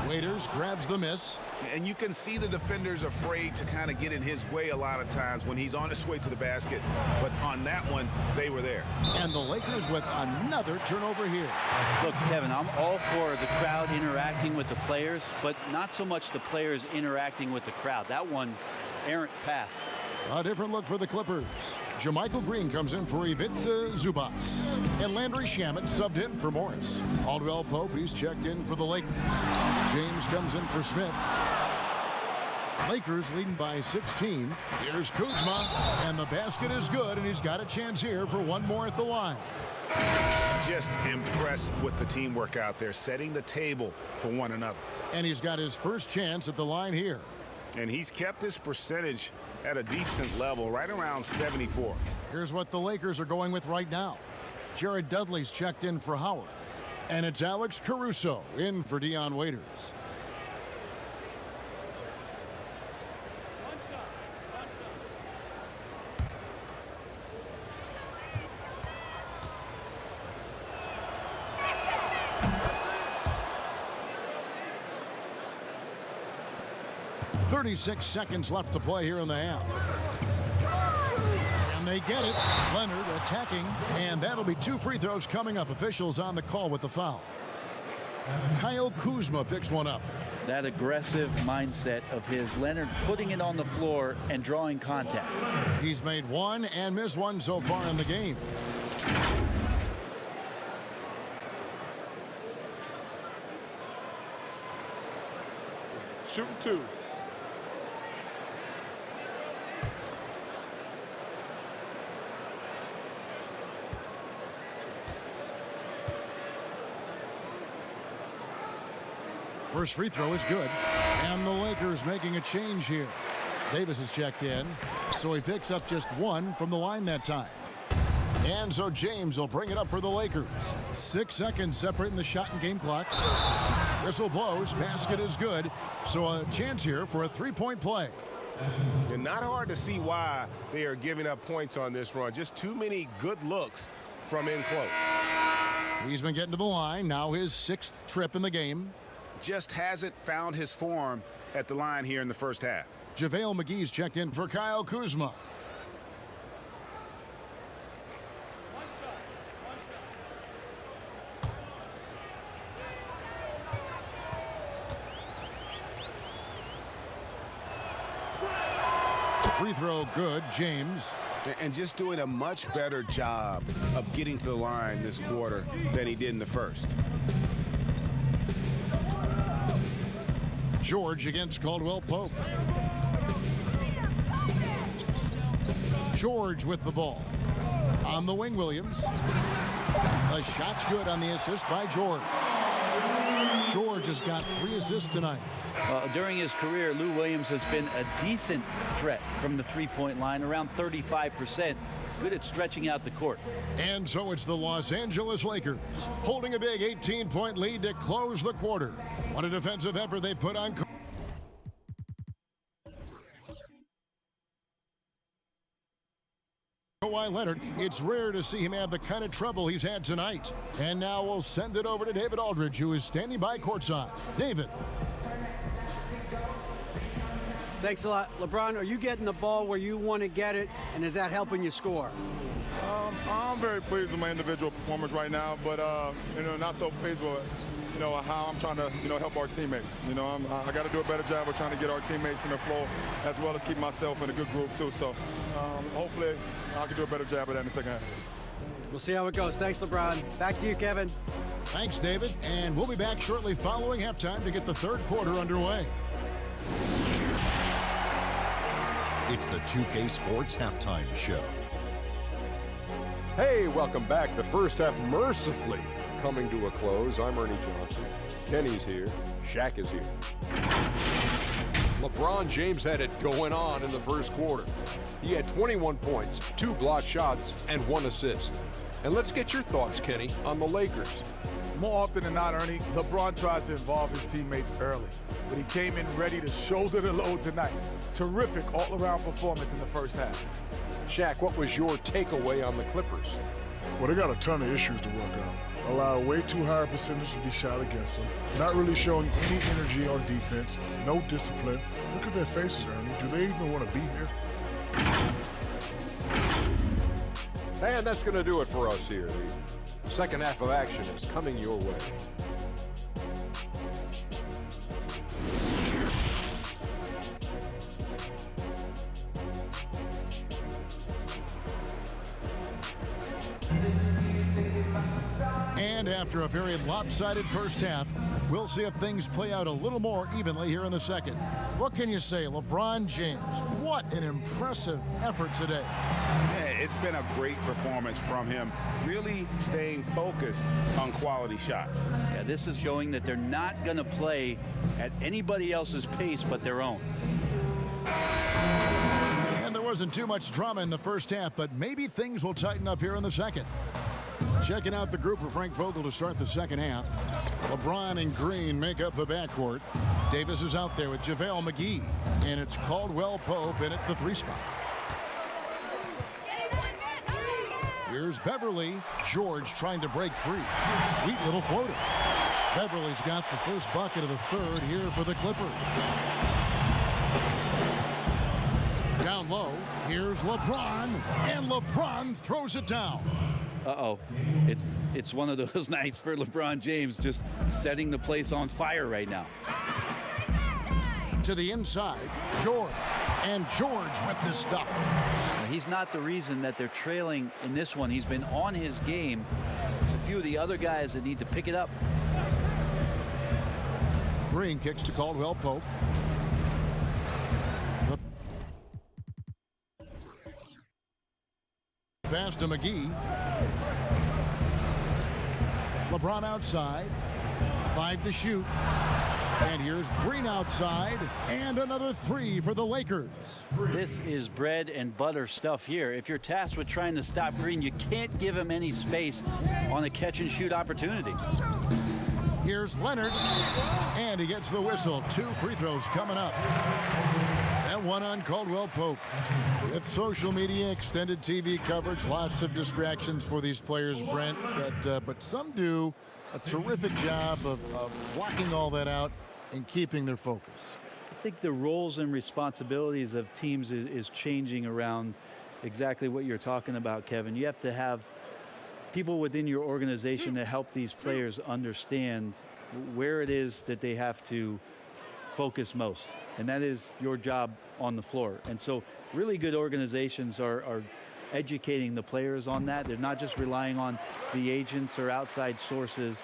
Waiters grabs the miss. And you can see the defenders afraid to kind of get in his way a lot of times when he's on his way to the basket. But on that one, they were there. And the Lakers with another turnover here. Look, Kevin, I'm all for the crowd interacting with the players, but not so much the players interacting with the crowd. That one, errant pass. A different look for the Clippers. Jermichael Green comes in for Ivica Zubac. And Landry Shamet subbed in for Morris. Caldwell Pope, he's checked in for the Lakers. James comes in for Smith. Lakers leading by 16. Here's Kuzma, and the basket is good, and he's got a chance here for one more at the line. Just impressed with the teamwork out there, setting the table for one another. And he's got his first chance at the line here. And he's kept his percentage at a decent level, right around 74. Here's what the Lakers are going with right now. Jared Dudley's checked in for Howard. And it's Alex Caruso in for Dion Waiters. .36 seconds left to play here in the half. And they get it. Leonard attacking, and that'll be 2 free throws coming up. Officials on the call with the foul. Kyle Kuzma picks one up. That aggressive mindset of his, Leonard putting it on the floor and drawing contact. He's made one and missed one so far in the game. Shooting 2. First free throw is good. And the Lakers making a change here. Davis is checked in, so he picks up just one from the line that time. And so James will bring it up for the Lakers. 6 seconds separating the shot and game clocks. Whistle blows, basket is good. So a chance here for a three-point play. And not hard to see why they are giving up points on this run. Just too many good looks from in close. He's been getting to the line. Now his 6th trip in the game. Just hasn't found his form at the line here in the first half. JaVale McGee's checked in for Kyle Kuzma. Free throw good, James. And just doing a much better job of getting to the line this quarter than he did in the first. George against Caldwell Pope. George with the ball. On the wing, Williams. The shot's good on the assist by George. George has got 3 assists tonight. During his career, Lou Williams has been a decent threat from the three-point line, around 35%. Good at stretching out the court. And so it's the Los Angeles Lakers holding a big 18-point lead to close the quarter. What a defensive effort they put on. Kawhi Leonard, it's rare to see him have the kind of trouble he's had tonight. And now we'll send it over to David Aldridge, who is standing by courtside. David. Thanks a lot. LeBron, are you getting the ball where you want to get it, and is that helping you score? I'm very pleased with my individual performance right now, but not so pleased with how I'm trying to help our teammates. I got to do a better job of trying to get our teammates in the flow, as well as keep myself in a good groove too. So hopefully I can do a better job of that in the second half. We'll see how it goes. Thanks, LeBron. Back to you, Kevin. Thanks, David. And we'll be back shortly following halftime to get the third quarter underway. It's the 2K Sports Halftime Show. Hey, welcome back. The first half mercifully coming to a close. I'm Ernie Johnson. Kenny's here. Shaq is here. LeBron James had it going on in the first quarter. He had 21 points, 2 blocked shots, and 1 assist. And let's get your thoughts, Kenny, on the Lakers. More often than not, Ernie, LeBron tries to involve his teammates early, but he came in ready to shoulder the load tonight. Terrific all-around performance in the first half. Shaq, what was your takeaway on the Clippers? Well, they got a ton of issues to work out. Allow way too high a percentage to be shot against them. Not really showing any energy on defense. No discipline. Look at their faces, Ernie. Do they even want to be here? And that's going to do it for us here. The second half of action is coming your way. And after a very lopsided first half, we'll see if things play out a little more evenly here in the second. What can you say, LeBron James? What an impressive effort today. Yeah, it's been a great performance from him, really staying focused on quality shots. Yeah, this is showing that they're not going to play at anybody else's pace but their own. And there wasn't too much drama in the first half, but maybe things will tighten up here in the second. Checking out the group for Frank Vogel to start the second half. LeBron and Green make up the backcourt. Davis is out there with JaVale McGee. And it's Caldwell Pope in at the 3 spot. Here's Beverly. George trying to break free. Sweet little floater. Beverly's got the first bucket of the third here for the Clippers. Down low, here's LeBron, and LeBron throws it down. Uh-oh. It's one of those nights for LeBron James, just setting the place on fire right now. To the inside, George. And George with this stuff. Now, he's not the reason that they're trailing in this one. He's been on his game. There's a few of the other guys that need to pick it up. Green kicks to Caldwell Pope. Pass to McGee. LeBron outside. 5 to shoot. And here's Green outside. And another 3 for the Lakers. This is bread and butter stuff here. If you're tasked with trying to stop Green, you can't give him any space on a catch and shoot opportunity. Here's Leonard. And he gets the whistle. 2 free throws coming up. And one on Caldwell Pope. With social media, extended TV coverage, lots of distractions for these players, Brent. But some do a terrific job of blocking all that out and keeping their focus. I think the roles and responsibilities of teams is changing around exactly what you're talking about, Kevin. You have to have people within your organization to help these players understand where it is that they have to focus most. And that is your job on the floor. And so really good organizations are educating the players on that. They're not just relying on the agents or outside sources.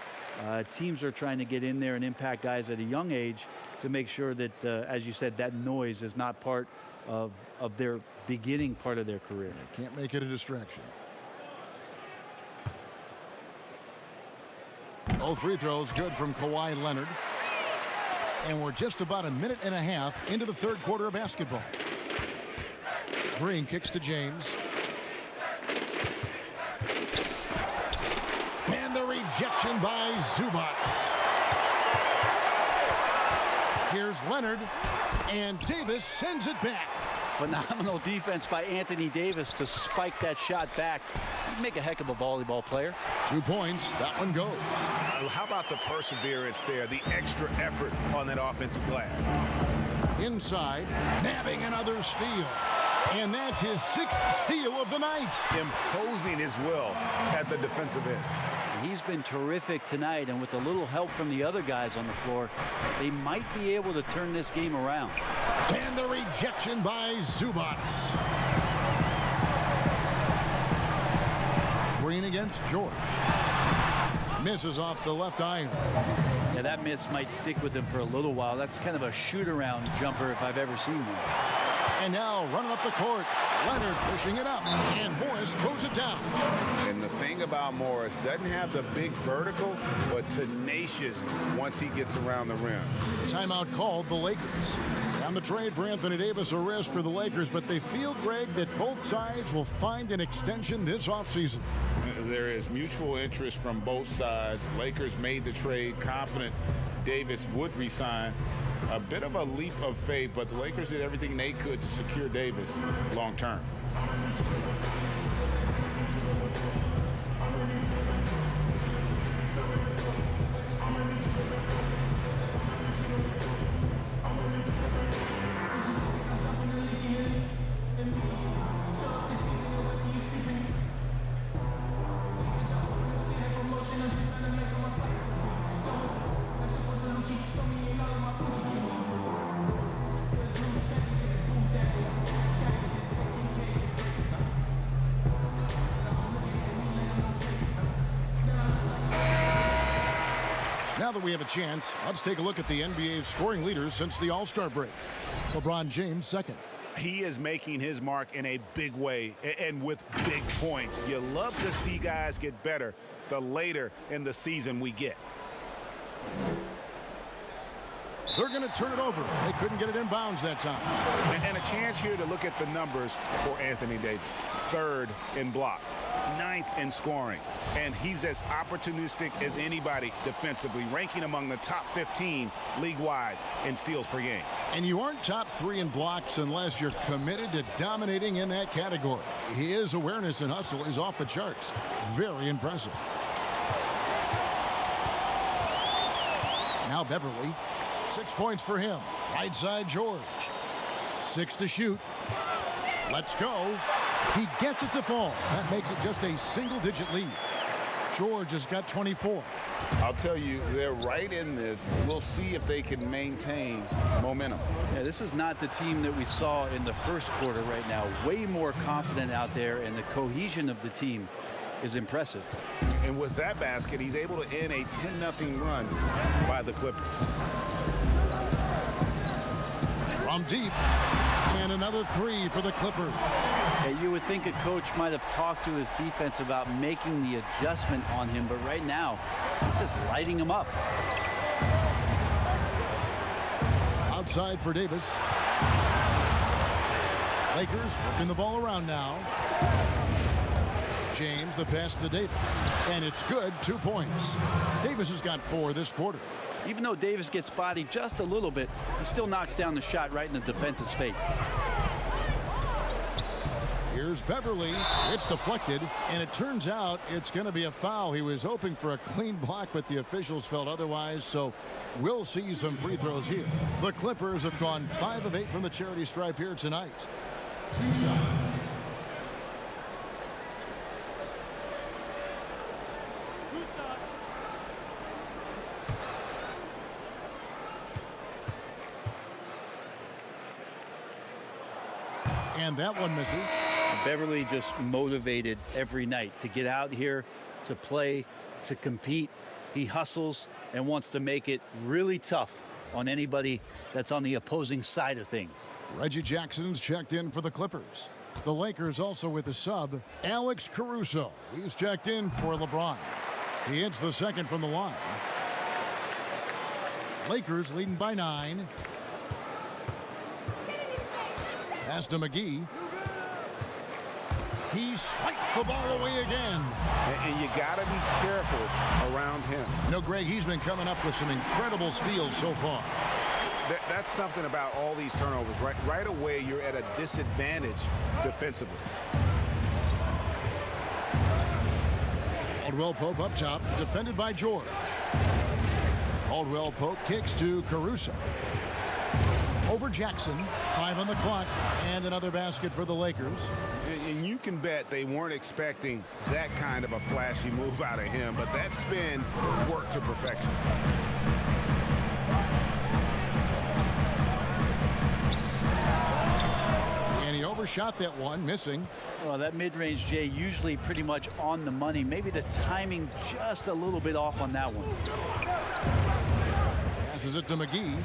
Teams are trying to get in there and impact guys at a young age to make sure that, as you said, that noise is not part of their beginning part of their career. Can't make it a distraction. All free throws good from Kawhi Leonard. And we're just about a minute and a half into the third quarter of basketball. Green kicks to James. And the rejection by Zubac. Here's Leonard. And Davis sends it back. Phenomenal defense by Anthony Davis to spike that shot back. He'd make a heck of a volleyball player. 2 points. That one goes. How about the perseverance there, the extra effort on that offensive glass? Inside, nabbing another steal. And that's his 6th steal of the night. Imposing his will at the defensive end. He's been terrific tonight, and with a little help from the other guys on the floor, they might be able to turn this game around. And the rejection by Zubac. Green against George. Misses off the left iron. Yeah, that miss might stick with him for a little while. That's kind of a shoot-around jumper if I've ever seen one. And now running up the court, Leonard pushing it up, and Morris throws it down. And the thing about Morris, doesn't have the big vertical, but tenacious once he gets around the rim. Timeout called the Lakers. And the trade for Anthony Davis, a risk for the Lakers, but they feel, Greg, that both sides will find an extension this offseason. There is mutual interest from both sides. Lakers made the trade confident Davis would resign. A bit of a leap of faith, but the Lakers did everything they could to secure Davis long term. Now that we have a chance, let's take a look at the NBA's scoring leaders since the All-Star break. LeBron James second. He is making his mark in a big way and with big points. You love to see guys get better the later in the season we get. They're going to turn it over. They couldn't get it in bounds that time. And a chance here to look at the numbers for Anthony Davis. Third in blocks, ninth in scoring, and he's as opportunistic as anybody defensively, ranking among the top 15 league-wide in steals per game. And you aren't top 3 in blocks unless you're committed to dominating in that category. His awareness and hustle is off the charts. Very impressive. Now Beverly. 6 points for him. Right side George. 6 to shoot. Let's go. He gets it to fall. That makes it just a single-digit lead. George has got 24. I'll tell you, they're right in this. We'll see if they can maintain momentum. Yeah, this is not the team that we saw in the first quarter right now. Way more confident out there, and the cohesion of the team is impressive. And with that basket, he's able to end a 10-0 run by the Clippers. From deep, and another 3 for the Clippers. Yeah, you would think a coach might have talked to his defense about making the adjustment on him, but right now, he's just lighting him up. Outside for Davis. Lakers working the ball around now. James, the pass to Davis. And it's good, 2 points. Davis has got 4 this quarter. Even though Davis gets bodied just a little bit, he still knocks down the shot right in the defense's face. Here's Beverly. It's deflected, and it turns out it's going to be a foul. He was hoping for a clean block, but the officials felt otherwise, so we'll see some free throws here. The Clippers have gone 5 of 8 from the charity stripe here tonight. 2 shots. And that one misses. Beverly just motivated every night to get out here, to play, to compete. He hustles and wants to make it really tough on anybody that's on the opposing side of things. Reggie Jackson's checked in for the Clippers. The Lakers also with a sub, Alex Caruso. He's checked in for LeBron. He hits the second from the line. Lakers leading by 9. Pass to McGee. He swipes the ball away again. And you got to be careful around him. You know, Greg, he's been coming up with some incredible steals so far. That's something about all these turnovers. Right away, you're at a disadvantage defensively. Caldwell Pope up top, defended by George. Caldwell Pope kicks to Caruso. Over Jackson, 5 on the clock, and another basket for the Lakers. And you can bet they weren't expecting that kind of a flashy move out of him, but that spin worked to perfection. And he overshot that one, missing. Well, that mid-range, Jay, usually pretty much on the money. Maybe the timing just a little bit off on that one. Passes it to McGee.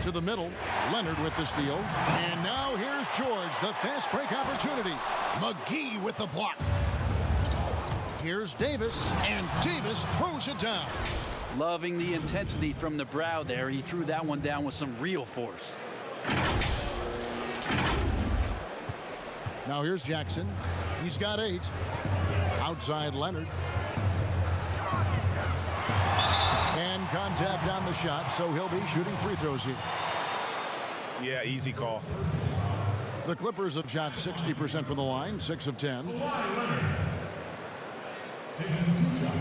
To the middle. Leonard with the steal. And now here's George, the fast break opportunity. McGee with the block. Here's Davis, and Davis throws it down. Loving the intensity from the brow there. He threw that one down with some real force. Now here's Jackson. He's got 8. Outside Leonard. And contact on the shot, so he'll be shooting free throws here. Yeah, easy call. The Clippers have shot 60% from the line, 6 of 10. Taking 2 shots.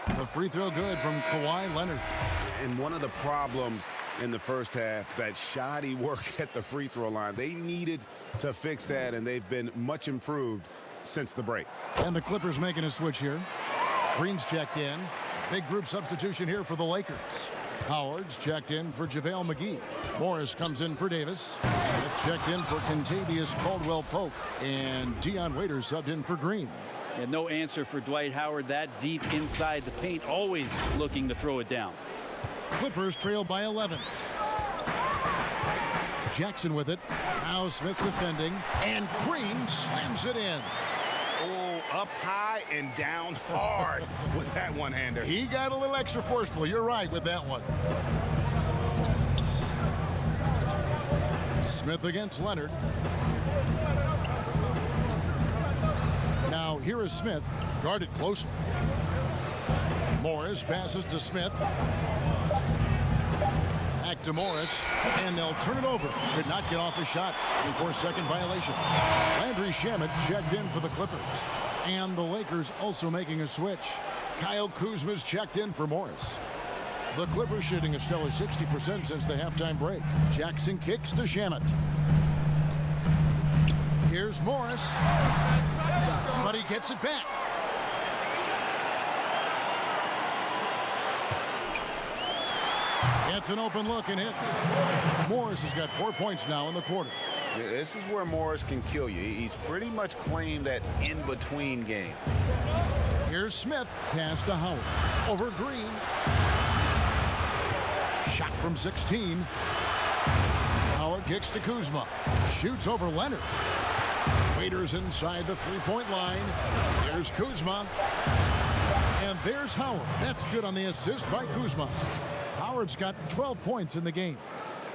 A free throw good from Kawhi Leonard. And one of the problems in the first half, that shoddy work at the free throw line. They needed to fix that, and they've been much improved since the break. And the Clippers making a switch here. Green's checked in. Big group substitution here for the Lakers. Howard's checked in for JaVale McGee. Morris comes in for Davis. Smith checked in for Kentavious Caldwell-Pope. And Dion Waiters subbed in for Green. And no answer for Dwight Howard that deep inside the paint, always looking to throw it down. Clippers trail by 11. Jackson with it. Now Smith defending. And Green slams it in. Oh, up high and down hard with that one-hander. He got a little extra forceful. You're right with that one. Smith against Leonard. Now here is Smith, guarded closely. Morris passes to Smith. Back to Morris, and they'll turn it over. Could not get off a shot. 24-second violation. Landry Shamet checked in for the Clippers. And the Lakers also making a switch. Kyle Kuzma's checked in for Morris. The Clippers shooting a stellar 60% since the halftime break. Jackson kicks to Shamet. Here's Morris. But he gets it back. It's an open look and hits. Morris has got 4 points now in the quarter. This is where Morris can kill you. He's pretty much claimed that in-between game. Here's Smith. Pass to Howard. Over Green. Shot from 16. Howard kicks to Kuzma. Shoots over Leonard. Waiters inside the three-point line. Here's Kuzma. And there's Howard. That's good on the assist by Kuzma. Howard's got 12 points in the game.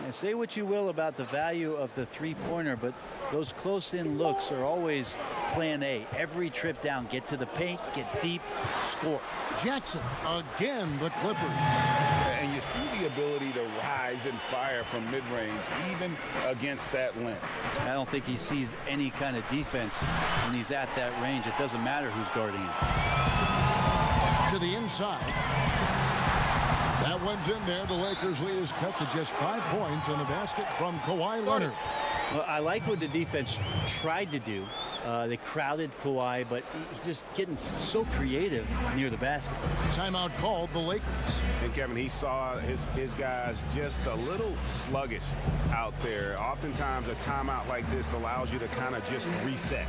Yeah, say what you will about the value of the three-pointer, but those close-in looks are always plan A. Every trip down, get to the paint, get deep, score. Jackson, again, the Clippers. And you see the ability to rise and fire from mid-range, even against that length. I don't think he sees any kind of defense when he's at that range. It doesn't matter who's guarding him. To the inside. That one's in there. The Lakers' lead is cut to just 5 points in the basket from Kawhi Leonard. Well, I like what the defense tried to do. They crowded Kawhi, but he's just getting so creative near the basket. Timeout called the Lakers. And Kevin, he saw his guys just a little sluggish out there. Oftentimes a timeout like this allows you to kind of just reset.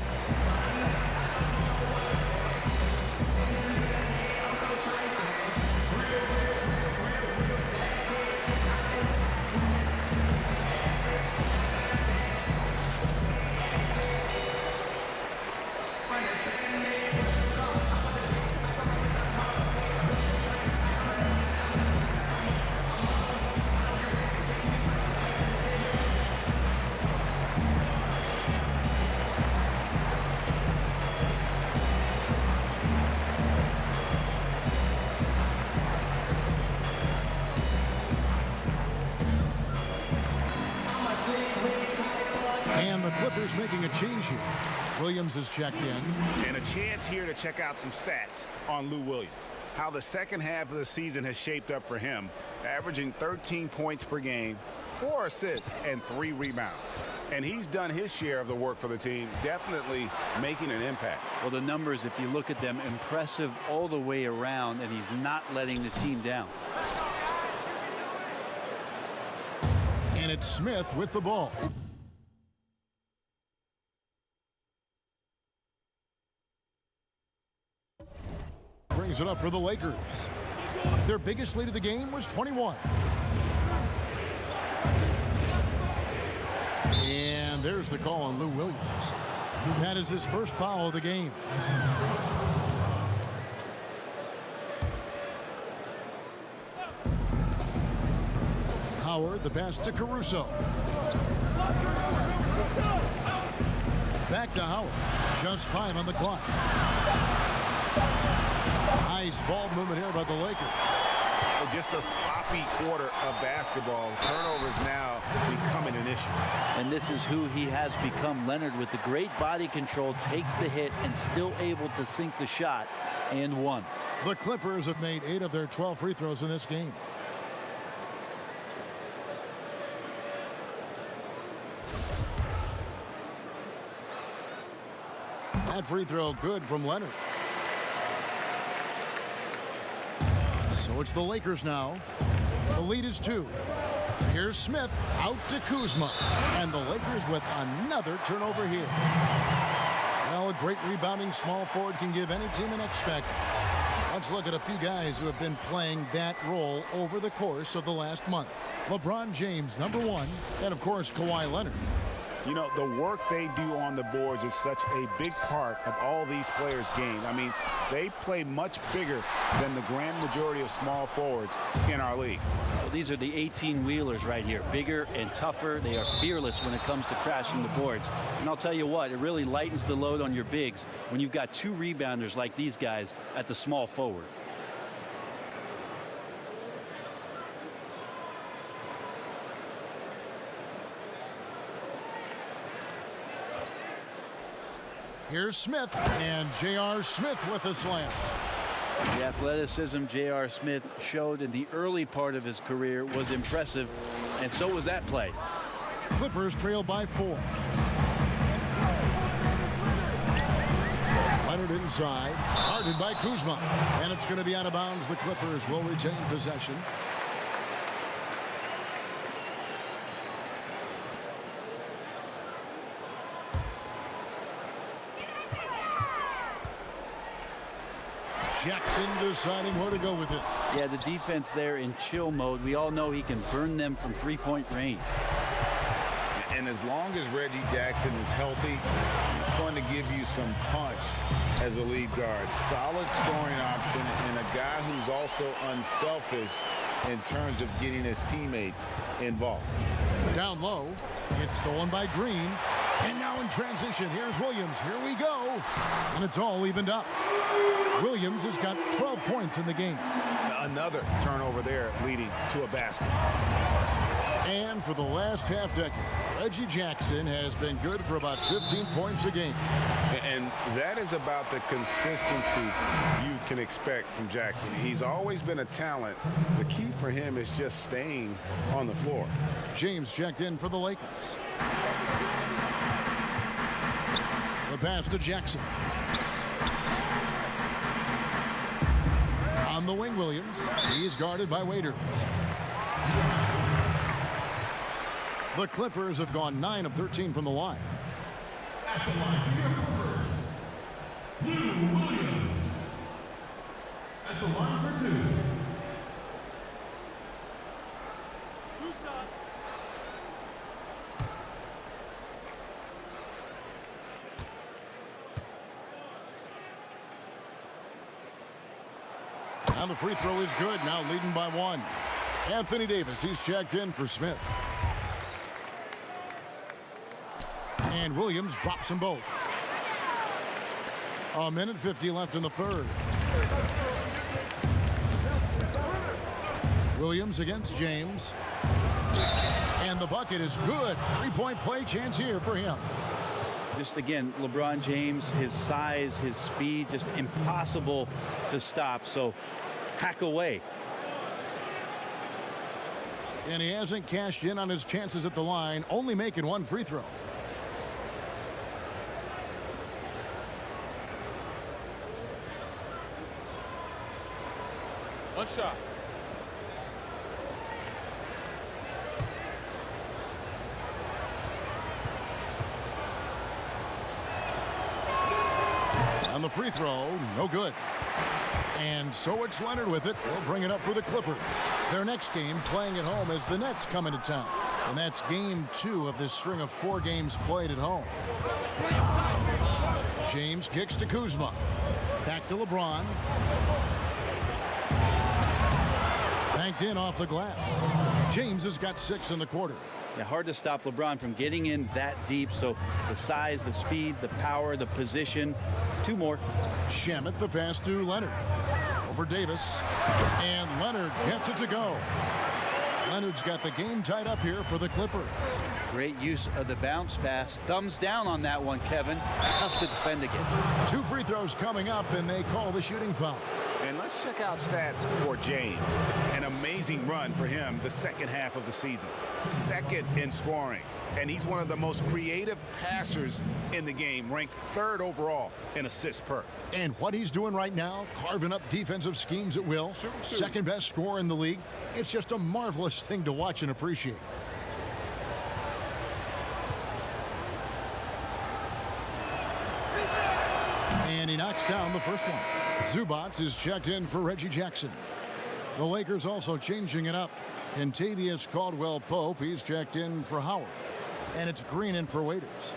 Clippers making a change here. Williams is checked in. And a chance here to check out some stats on Lou Williams. how the second half of the season has shaped up for him, averaging 13 points per game, 4 assists, and 3 rebounds. And he's done his share of the work for the team, definitely making an impact. Well, the numbers, if you look at them, impressive all the way around, and he's not letting the team down. And it's Smith with the ball. Brings it up for the Lakers. Their biggest lead of the game was 21. And there's the call on Lou Williams. That is his first foul of the game. Howard, the pass to Caruso. Back to Howard. Just 5 on the clock. Nice ball movement here by the Lakers. Just a sloppy quarter of basketball. Turnovers now becoming an issue. And this is who he has become. Leonard, with the great body control, takes the hit and still able to sink the shot, and one. The Clippers have made 8 of their 12 free throws in this game. That free throw good from Leonard. So it's the Lakers now. The lead is 2. Here's Smith out to Kuzma. And the Lakers with another turnover here. Well, a great rebounding small forward can give any team an expect. Let's look at a few guys who have been playing that role over the course of the last month. LeBron James, #1, and of course Kawhi Leonard. You know, the work they do on the boards is such a big part of all these players' game. I mean, they play much bigger than the grand majority of small forwards in our league. Well, these are the 18-wheelers right here. Bigger and tougher. They are fearless when it comes to crashing the boards. And I'll tell you what, it really lightens the load on your bigs when you've got 2 rebounders like these guys at the small forward. Here's Smith, and J.R. Smith with a slam. The athleticism J.R. Smith showed in the early part of his career was impressive, and so was that play. Clippers trail by 4. Leonard inside, guarded by Kuzma, and it's going to be out of bounds. The Clippers will retain possession. Jackson deciding where to go with it. Yeah, the defense there in chill mode. We all know he can burn them from 3-point range. And as long as Reggie Jackson is healthy, he's going to give you some punch as a lead guard. Solid scoring option and a guy who's also unselfish in terms of getting his teammates involved. Down low, it's stolen by Green. And now in transition, here's Williams. Here we go. And it's all evened up. Williams has got 12 points in the game. Another turnover there leading to a basket. And for the last half decade, Reggie Jackson has been good for about 15 points a game. And that is about the consistency you can expect from Jackson. He's always been a talent. The key for him is just staying on the floor. James checked in for the Lakers. The pass to Jackson. On the wing, Williams. He's guarded by Waiters. The Clippers have gone 9 of 13 from the line. At the line for your Clippers, Lou Williams. At the line for 2. And the free throw is good, now leading by 1. Anthony Davis, he's checked in for Smith. And Williams drops them both. 1:50 left in the third. Williams against James. And the bucket is good. 3-point play chance here for him. Just again, LeBron James, his size, his speed, just impossible to stop. So hack away. And he hasn't cashed in on his chances at the line, only making one free throw. One shot. On the free throw, no good. And so it's Leonard with it. They'll bring it up for the Clippers. Their next game, playing at home, as the Nets come into town. And that's game 2 of this string of 4 games played at home. James kicks to Kuzma. Back to LeBron. Banked in off the glass. James has got 6 in the quarter. Yeah, hard to stop LeBron from getting in that deep. So the size, the speed, the power, the position. 2 more. Shamet the pass to Leonard. Over Davis. And Leonard gets it to go. Leonard's got the game tied up here for the Clippers. Great use of the bounce pass. Thumbs down on that one, Kevin. Tough to defend against. 2 free throws coming up, and they call the shooting foul. And let's check out stats for James. An amazing run for him the second half of the season. 2nd in scoring. And he's one of the most creative passers in the game, ranked 3rd overall in assists per. And what he's doing right now, carving up defensive schemes at will, 2nd best scorer in the league. It's just a marvelous thing to watch and appreciate. And he knocks down the first one. Zubac is checked in for Reggie Jackson. The Lakers also changing it up. Kentavious Caldwell-Pope, he's checked in for Howard. And it's Green in for Waiters.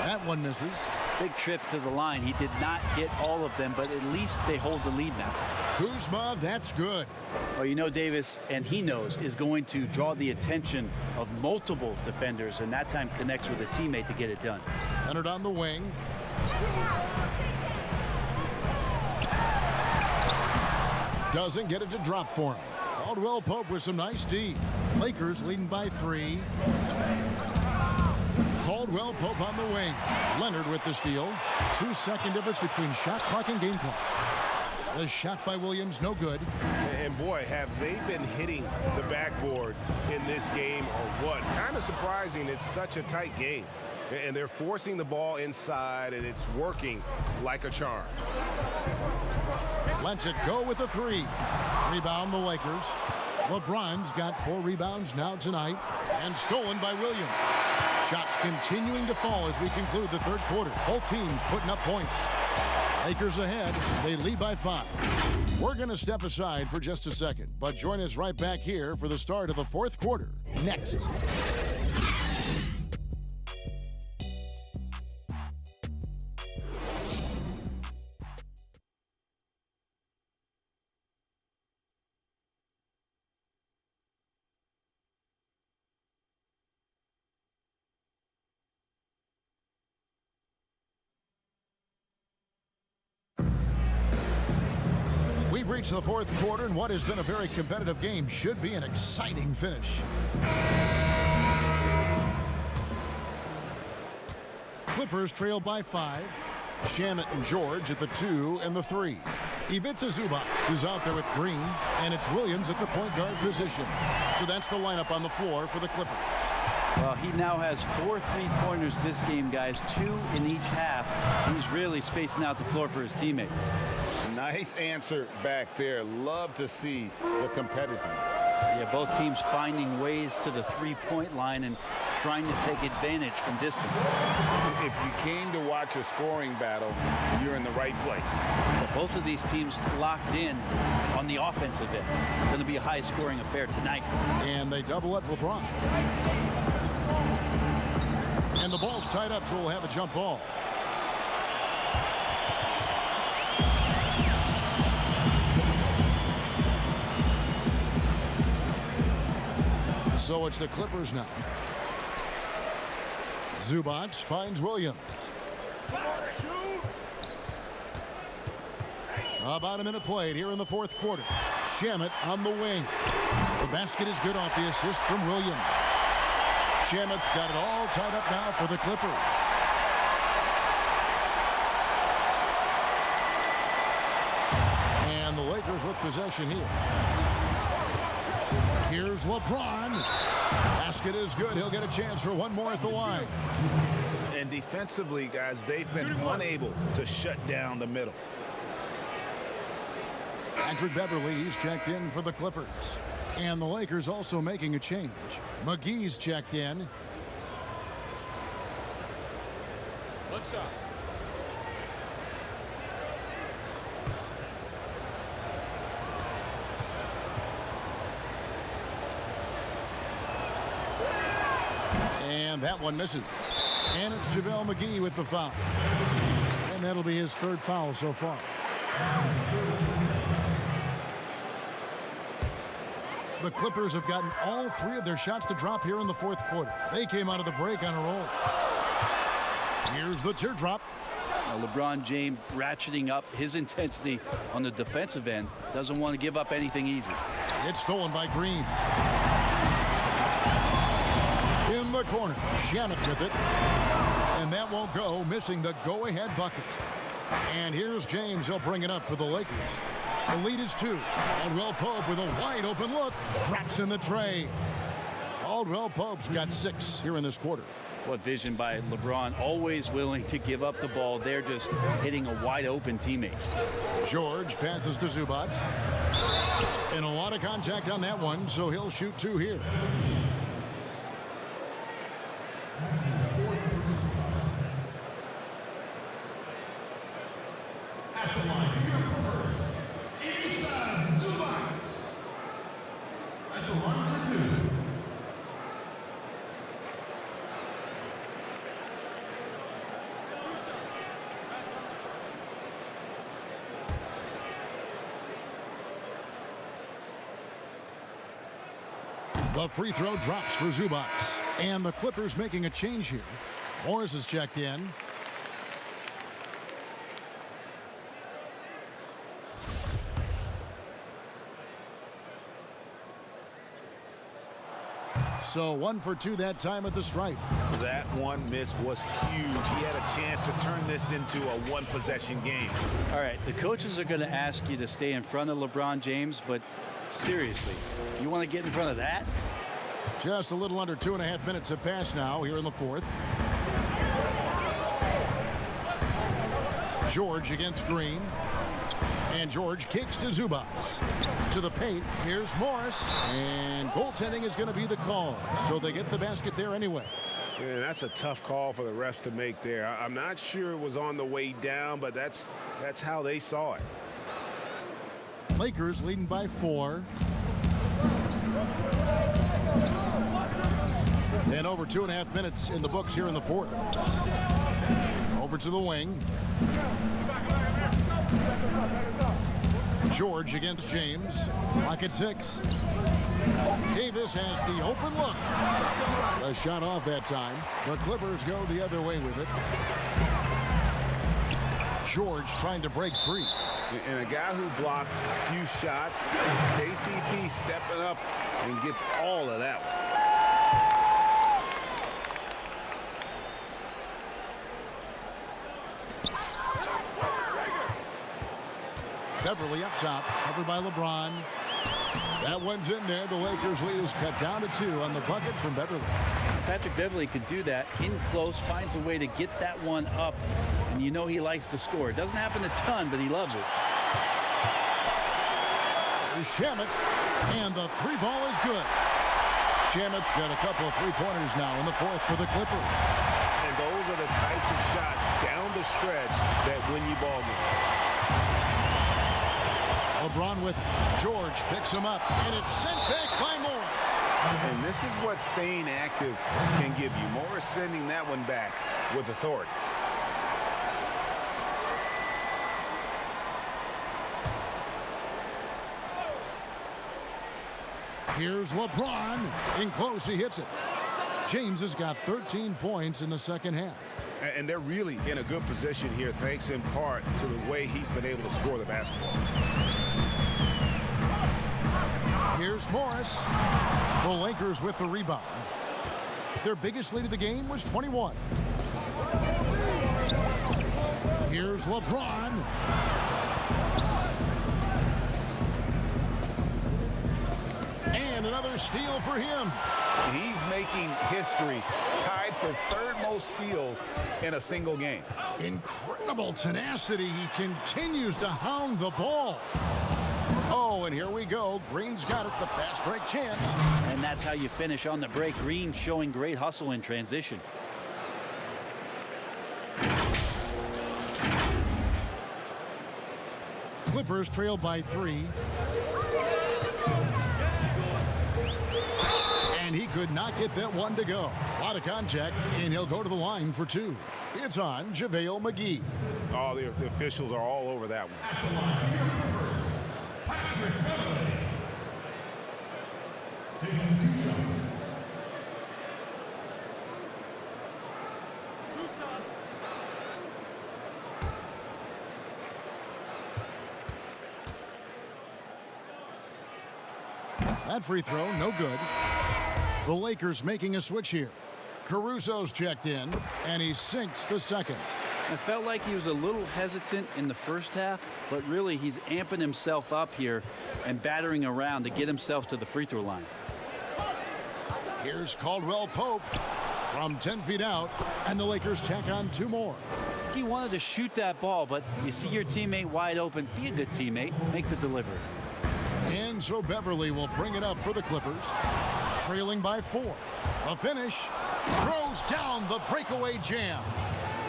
That one misses. Big trip to the line. He did not get all of them, but at least they hold the lead now. Kuzma, that's good. Well, you know, Davis, and he knows, is going to draw the attention of multiple defenders, and that time connects with a teammate to get it done. Leonard on the wing. Doesn't get it to drop for him. Caldwell-Pope with some nice D. Lakers leading by 3. Caldwell-Pope on the wing. Leonard with the steal. 2-second difference between shot clock and game clock. The shot by Williams, no good. And boy, have they been hitting the backboard in this game or what? Kind of surprising. It's such a tight game. And they're forcing the ball inside, and it's working like a charm. Lets it go with a 3. Rebound the Lakers. LeBron's got 4 rebounds now tonight. And stolen by Williams. Shots continuing to fall as we conclude the 3rd quarter. Both teams putting up points. Lakers ahead. They lead by 5. We're going to step aside for just a second, but join us right back here for the start of the 4th quarter. Next. We've reached the 4th quarter, and what has been a very competitive game should be an exciting finish. Clippers trail by 5. Shamet and George at the 2 and the 3. Ivica Zubac is out there with Green, and it's Williams at the point guard position. So that's the lineup on the floor for the Clippers. Well, he now has 4 3-pointers this game, guys, 2 in each half. He's really spacing out the floor for his teammates. Nice answer back there. Love to see the competitiveness. Yeah, both teams finding ways to the 3-point line and trying to take advantage from distance. If you came to watch a scoring battle, you're in the right place. But both of these teams locked in on the offensive end. It's going to be a high-scoring affair tonight. And they double up LeBron. And the ball's tied up, so we'll have a jump ball. So it's the Clippers now. Zubac finds Williams. About a minute played here in the fourth quarter. Shamet on the wing. The basket is good off the assist from Williams. Shamet's got it all tied up now for the Clippers. And the Lakers with possession here. Here's LeBron. Basket is good. He'll get a chance for one more at the line. And defensively, guys, they've been unable to shut down the middle. Patrick Beverly, he's checked in for the Clippers. And the Lakers also making a change. McGee's checked in. What's up? And that one misses. And it's JaVale McGee with the foul. And that'll be his third foul so far. The Clippers have gotten all three of their shots to drop here in the fourth quarter. They came out of the break on a roll. Here's the teardrop. Now LeBron James ratcheting up his intensity on the defensive end. Doesn't want to give up anything easy. It's stolen by Green. In the corner, Shamet with it. And that won't go, missing the go-ahead bucket. And here's James. He'll bring it up for the Lakers. The lead is 2. Caldwell Pope with a wide open look. Drops in the tray. Caldwell Pope's got 6 here in this quarter. What vision by LeBron, always willing to give up the ball. They're just hitting a wide open teammate. George passes to Zubac. And a lot of contact on that one, so he'll shoot 2 here. At the line, for your Clippers, it's Zubac. At the line for 2. The free throw drops for Zubac. And the Clippers making a change here. Morris is checked in. So 1 for 2 that time at the stripe. That one miss was huge. He had a chance to turn this into a one-possession game. All right, the coaches are going to ask you to stay in front of LeBron James, but seriously, you want to get in front of that? Just a little under 2.5 minutes have passed now here in the fourth. George against Green. And George kicks to Zubac. To the paint. Here's Morris. And goaltending is going to be the call. So they get the basket there anyway. Yeah, that's a tough call for the refs to make there. I'm not sure it was on the way down, but that's how they saw it. Lakers leading by 4. And over 2.5 minutes in the books here in the fourth. Over to the wing. George against James. Clock at 6. Davis has the open look. A shot off that time. The Clippers go the other way with it. George trying to break free. And a guy who blocks a few shots, KCP stepping up and gets all of that one. Beverly up top, covered by LeBron. That one's in there. The Lakers lead is cut down to 2 on the bucket from Beverly. Patrick Beverly could do that in close, finds a way to get that one up, and you know he likes to score. It doesn't happen a ton, but he loves it. Shamet, and the 3 ball is good. Shamet's got a couple of 3-pointers now in the fourth for the Clippers. And those are the types of shots down the stretch that win you ball games. LeBron with it. George picks him up, and it's sent back by Morris. And this is what staying active can give you. Morris sending that one back with authority. Here's LeBron. In close, he hits it. James has got 13 points in the second half. And they're really in a good position here, thanks in part to the way he's been able to score the basketball. Here's Morris. The Lakers with the rebound. Their biggest lead of the game was 21. Here's LeBron. And another steal for him. He's making history, tied for third most steals in a single game. Incredible tenacity. He continues to hound the ball. Oh, and here we go. Green's got it, the fast break chance. And that's how you finish on the break. Green showing great hustle in transition. Clippers trail by 3. And he could not get that one to go. A lot of contact, and he'll go to the line for 2. It's on JaVale McGee. Oh, the officials are all over that one. At the line, your Clippers, Patrick Beverley. Taking 2 shots. That free throw, no good. The Lakers making a switch here. Caruso's checked in, and he sinks the second. It felt like he was a little hesitant in the first half, but really he's amping himself up here and battering around to get himself to the free throw line. Here's Caldwell Pope from 10 feet out, and the Lakers tack on 2 more. He wanted to shoot that ball, but you see your teammate wide open, be a good teammate, make the delivery. And so Beverley will bring it up for the Clippers, trailing by 4. A finish, throws down the breakaway jam.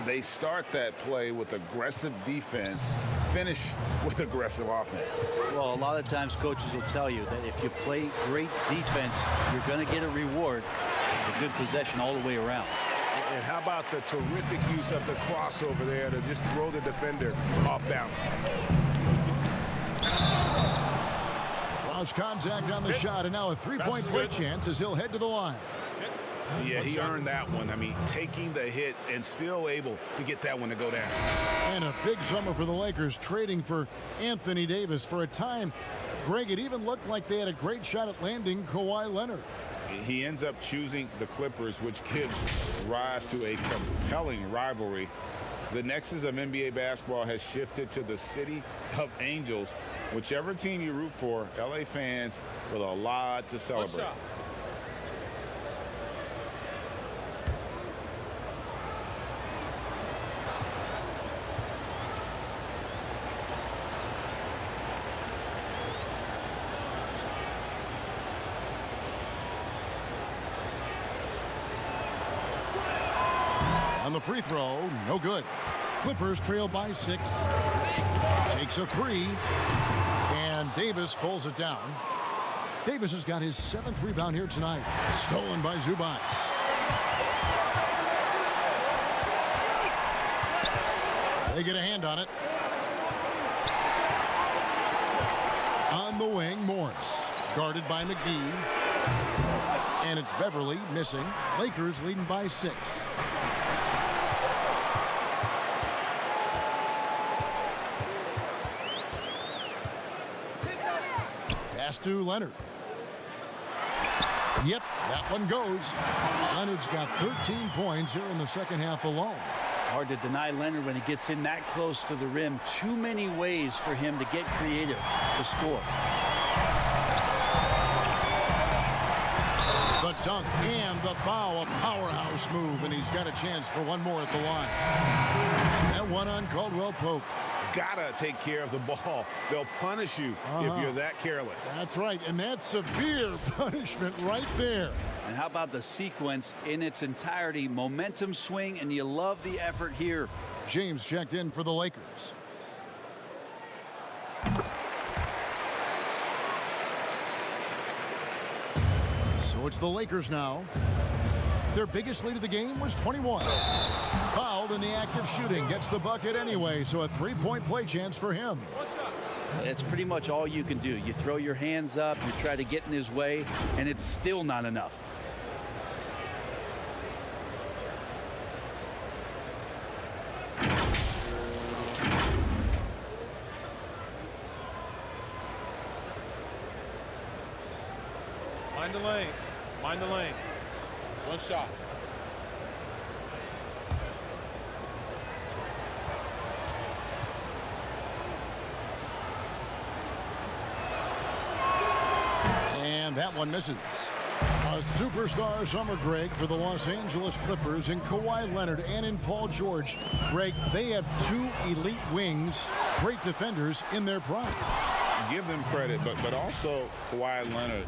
They start that play with aggressive defense, finish with aggressive offense. Well, a lot of times coaches will tell you that if you play great defense, you're going to get a reward. It's a good possession all the way around. And how about the terrific use of the crossover there to just throw the defender off balance? Draws contact on the shot, and now a 3-point play chance as he'll head to the line. Yeah, he earned that one. I mean, taking the hit and still able to get that one to go down. And a big summer for the Lakers, trading for Anthony Davis. For a time, Greg, it even looked like they had a great shot at landing Kawhi Leonard. He ends up choosing the Clippers, which gives rise to a compelling rivalry. The nexus of NBA basketball has shifted to the city of angels. Whichever team you root for, LA fans with a lot to celebrate. On the free throw, no good. Clippers trail by 6. Takes a 3. And Davis pulls it down. Davis has got his 7th rebound here tonight. Stolen by Zubac. They get a hand on it. On the wing, Morris. Guarded by McGee. And it's Beverley missing. Lakers leading by 6. Pass to Leonard. Yep, that one goes. Leonard's got 13 points here in the second half alone. Hard to deny Leonard when he gets in that close to the rim. Too many ways for him to get creative to score. The dunk and the foul, a powerhouse move, and he's got a chance for one more at the line. And one on Caldwell Pope. Gotta take care of the ball. They'll punish you if you're that careless. That's right, and that's severe punishment right there. And how about the sequence in its entirety? Momentum swing, and you love the effort here. James checked in for the Lakers. So it's the Lakers now. Their biggest lead of the game was 21. Fouled in the act of shooting. Gets the bucket anyway, so a 3-point play chance for him. It's pretty much all you can do. You throw your hands up, you try to get in his way, and it's still not enough. Mind the lanes. Mind the lanes. One shot. And that one misses. A superstar summer, Greg, for the Los Angeles Clippers in Kawhi Leonard and in Paul George. Greg, they have two elite wings, great defenders in their prime. Give them credit, but also Kawhi Leonard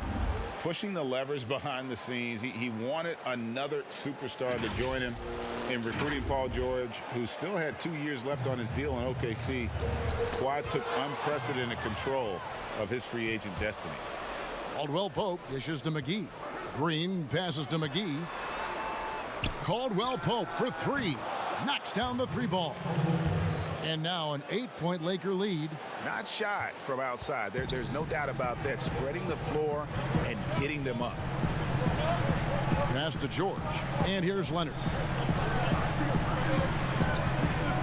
pushing the levers behind the scenes. He wanted another superstar to join him in recruiting Paul George, who still had 2 years left on his deal in OKC. Kawhi took unprecedented control of his free agent destiny. Caldwell Pope dishes to McGee. Green passes to McGee. Caldwell Pope for three. Knocks down the three ball. And now an 8-point Laker lead. Not shot from outside. There's no doubt about that. Spreading the floor and getting them up. Pass to George. And here's Leonard.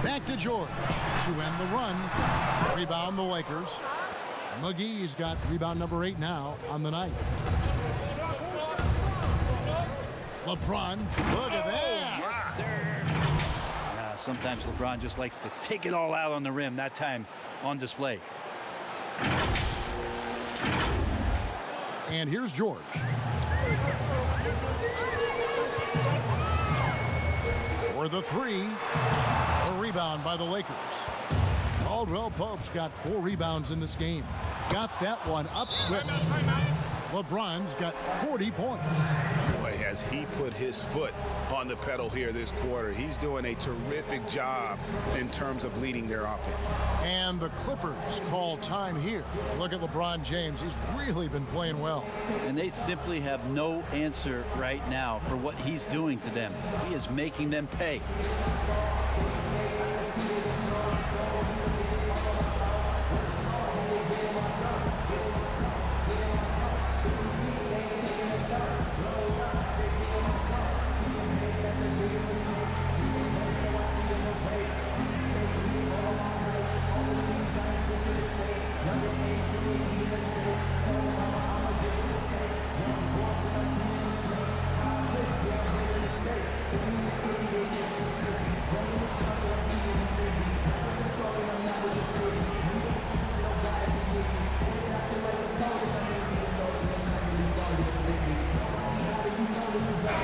Back to George to end the run. Rebound the Lakers. McGee's got rebound number 8 now on the night. LeBron, look at that. Yes, sir. Sometimes LeBron just likes to take it all out on the rim, that time on display. And here's George. For the three. A rebound by the Lakers. Caldwell Pope's got 4 rebounds in this game. Got that one up quick. LeBron's got 40 points. Boy, has he put his foot on the pedal here this quarter. He's doing a terrific job in terms of leading their offense. And the Clippers call time here. Look at LeBron James. He's really been playing well. And they simply have no answer right now for what he's doing to them. He is making them pay.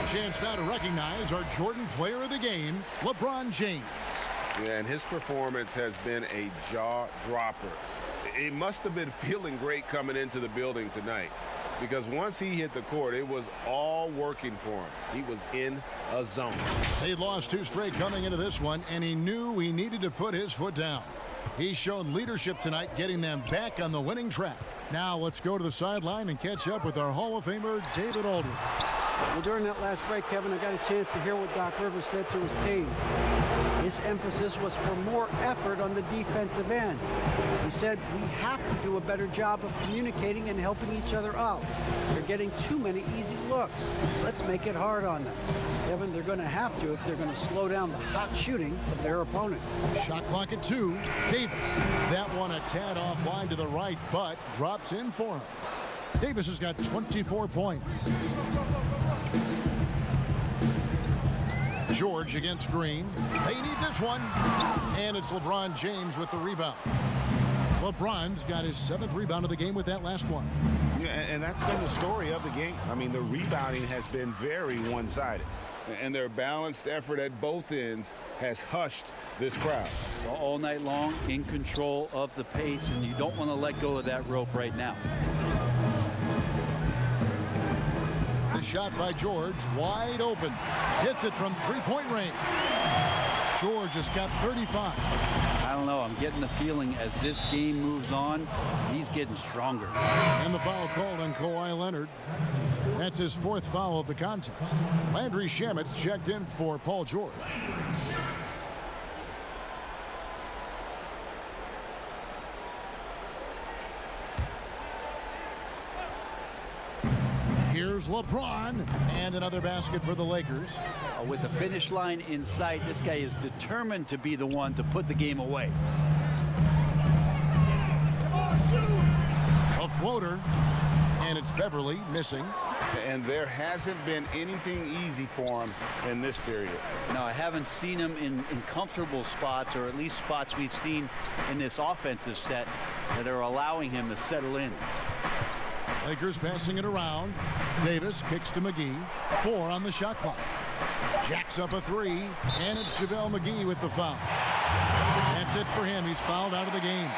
Chance now to recognize our Jordan Player of the Game, LeBron James. Yeah, and his performance has been a jaw dropper. He must have been feeling great coming into the building tonight, because once he hit the court, it was all working for him. He was in a zone. They'd lost 2 straight coming into this one, and he knew he needed to put his foot down. He's shown leadership tonight, getting them back on the winning track. Now let's go to the sideline and catch up with our Hall of Famer, David Aldridge. Well, during that last break, Kevin, I got a chance to hear what Doc Rivers said to his team. His emphasis was for more effort on the defensive end. He said, we have to do a better job of communicating and helping each other out. They're getting too many easy looks. Let's make it hard on them. Kevin, they're going to have to if they're going to slow down the hot shooting of their opponent. Shot clock at 2. Davis. That one a tad offline to the right, but drops in for him. Davis has got 24 points. George against Green. They need this one. And it's LeBron James with the rebound. LeBron's got his 7th rebound of the game with that last one. Yeah, and that's been the story of the game. I mean, the rebounding has been very one-sided. And their balanced effort at both ends has hushed this crowd. All night long, in control of the pace, and you don't want to let go of that rope right now. The shot by George, wide open. Hits it from 3-point range. George has got 35. I don't know. I'm getting the feeling as this game moves on, he's getting stronger. And the foul called on Kawhi Leonard. That's his 4th foul of the contest. Landry Shamit's checked in for Paul George. Here's LeBron, and another basket for the Lakers. With the finish line in sight, this guy is determined to be the one to put the game away. A floater, and it's Beverly missing. And there hasn't been anything easy for him in this period. No, I haven't seen him in comfortable spots, or at least spots we've seen in this offensive set that are allowing him to settle in. Lakers passing it around. Davis kicks to McGee. 4 on the shot clock. Jacks up a 3, and it's JaVale McGee with the foul. That's it for him. He's fouled out of the game.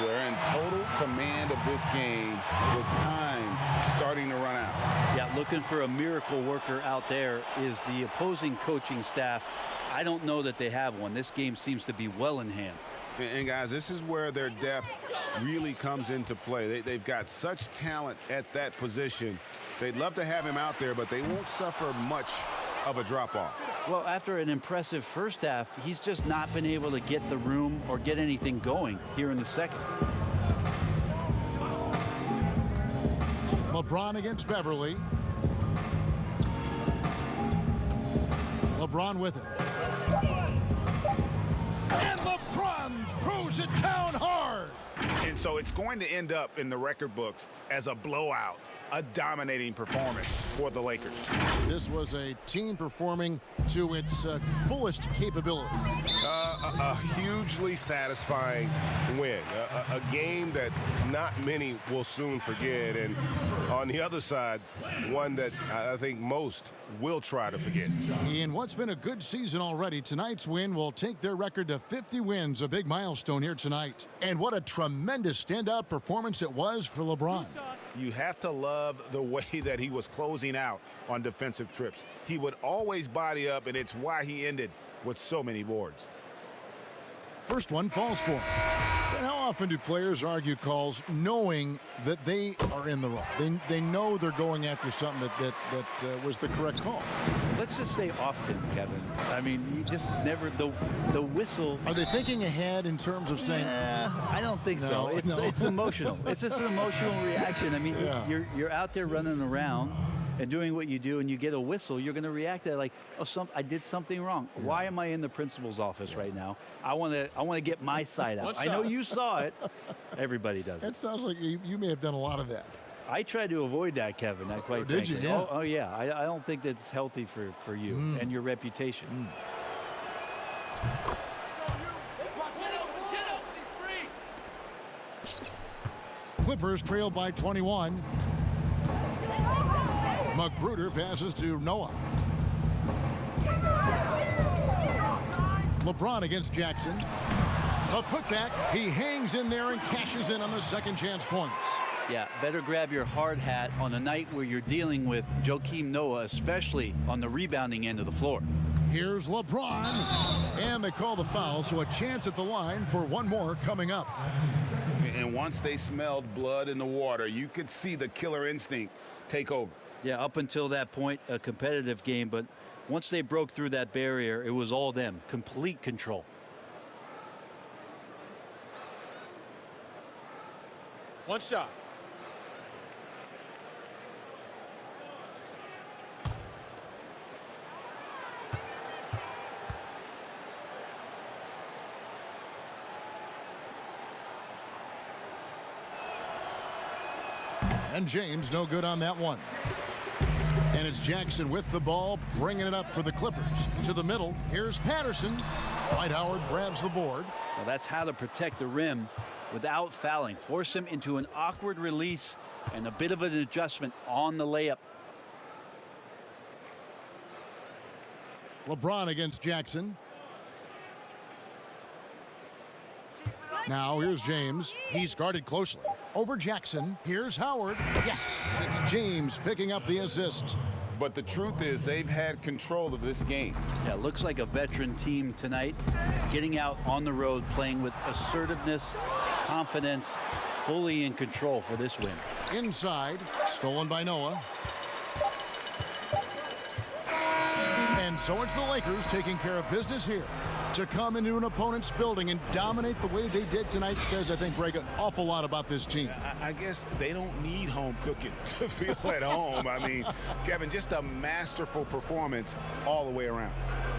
We're in total command of this game with time starting to run out. Yeah, looking for a miracle worker out there is the opposing coaching staff. I don't know that they have one. This game seems to be well in hand. And guys, this is where their depth really comes into play. They've got such talent at that position. They'd love to have him out there, but they won't suffer much of a drop-off. Well, after an impressive first half, he's just not been able to get the room or get anything going here in the second. LeBron against Beverly. LeBron with it. And LeBron throws it down hard. And so it's going to end up in the record books as a blowout, a dominating performance for the Lakers. This was a team performing to its fullest capability. A hugely satisfying win. A game that not many will soon forget. And on the other side, one that I think most will try to forget. In what's been a good season already, tonight's win will take their record to 50 wins, a big milestone here tonight. And what a tremendous standout performance it was for LeBron. You have to love the way that he was closing out on defensive trips. He would always body up, and it's why he ended with so many boards. First one falls for him. And how often do players argue calls knowing that they are in the wrong? They know they're going after something that was the correct call. Let's just say often, Kevin. I mean, you just never, the whistle. Are they thinking ahead in terms of saying? I don't think so. It's emotional. It's just an emotional reaction. I mean, you're out there running around and doing what you do, and you get a whistle, you're going to react to it like, oh, I did something wrong. Yeah. Why am I in the principal's office right now? I want to get my side out. I know you saw it. Everybody does it. That sounds like you may have done a lot of that. I tried to avoid that, Kevin. Quite frankly. Did you? Yeah. Oh yeah. I don't think that's healthy for you and your reputation. Clippers trail by 21. Magruder passes to Noah. LeBron against Jackson. A putback. He hangs in there and cashes in on the second chance points. Yeah, better grab your hard hat on a night where you're dealing with Joakim Noah, especially on the rebounding end of the floor. Here's LeBron. And they call the foul, so a chance at the line for one more coming up. And once they smelled blood in the water, you could see the killer instinct take over. Yeah, up until that point, a competitive game, but once they broke through that barrier, it was all them. Complete control. One shot. And James no good on that one. And it's Jackson with the ball, bringing it up for the Clippers. To the middle, here's Patterson. Dwight Howard grabs the board. Well, that's how to protect the rim without fouling. Force him into an awkward release and a bit of an adjustment on the layup. LeBron against Jackson. Now here's James. He's guarded closely. Over Jackson. Here's Howard. Yes, it's James picking up the assist. But the truth is they've had control of this game. Yeah, looks like a veteran team tonight, getting out on the road, playing with assertiveness, confidence, fully in control for this win. Inside, stolen by Noah. And so it's the Lakers taking care of business here. To come into an opponent's building and dominate the way they did tonight says, I think, Greg, an awful lot about this team. I guess they don't need home cooking to feel at home. I mean, Kevin, just a masterful performance all the way around.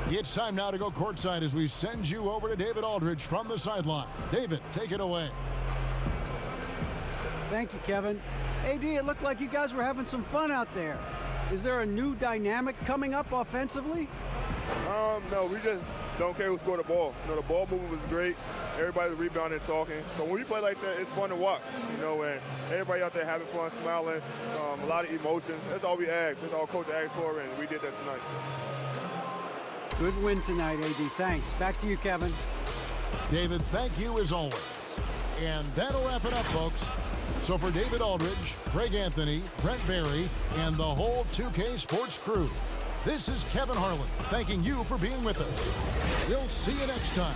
It's time now to go courtside as we send you over to David Aldridge from the sideline. David, take it away. Thank you, Kevin. AD, it looked like you guys were having some fun out there. Is there a new dynamic coming up offensively? No, we just don't care who scored the ball. You know, the ball movement was great. Everybody was rebounding and talking. So when we play like that, it's fun to watch. You know, and everybody out there having fun, smiling, a lot of emotions. That's all we asked. That's all Coach asked for, and we did that tonight. Good win tonight, AD. Thanks. Back to you, Kevin. David, thank you as always. And that'll wrap it up, folks. So for David Aldridge, Greg Anthony, Brent Barry, and the whole 2K Sports crew, this is Kevin Harlan thanking you for being with us. We'll see you next time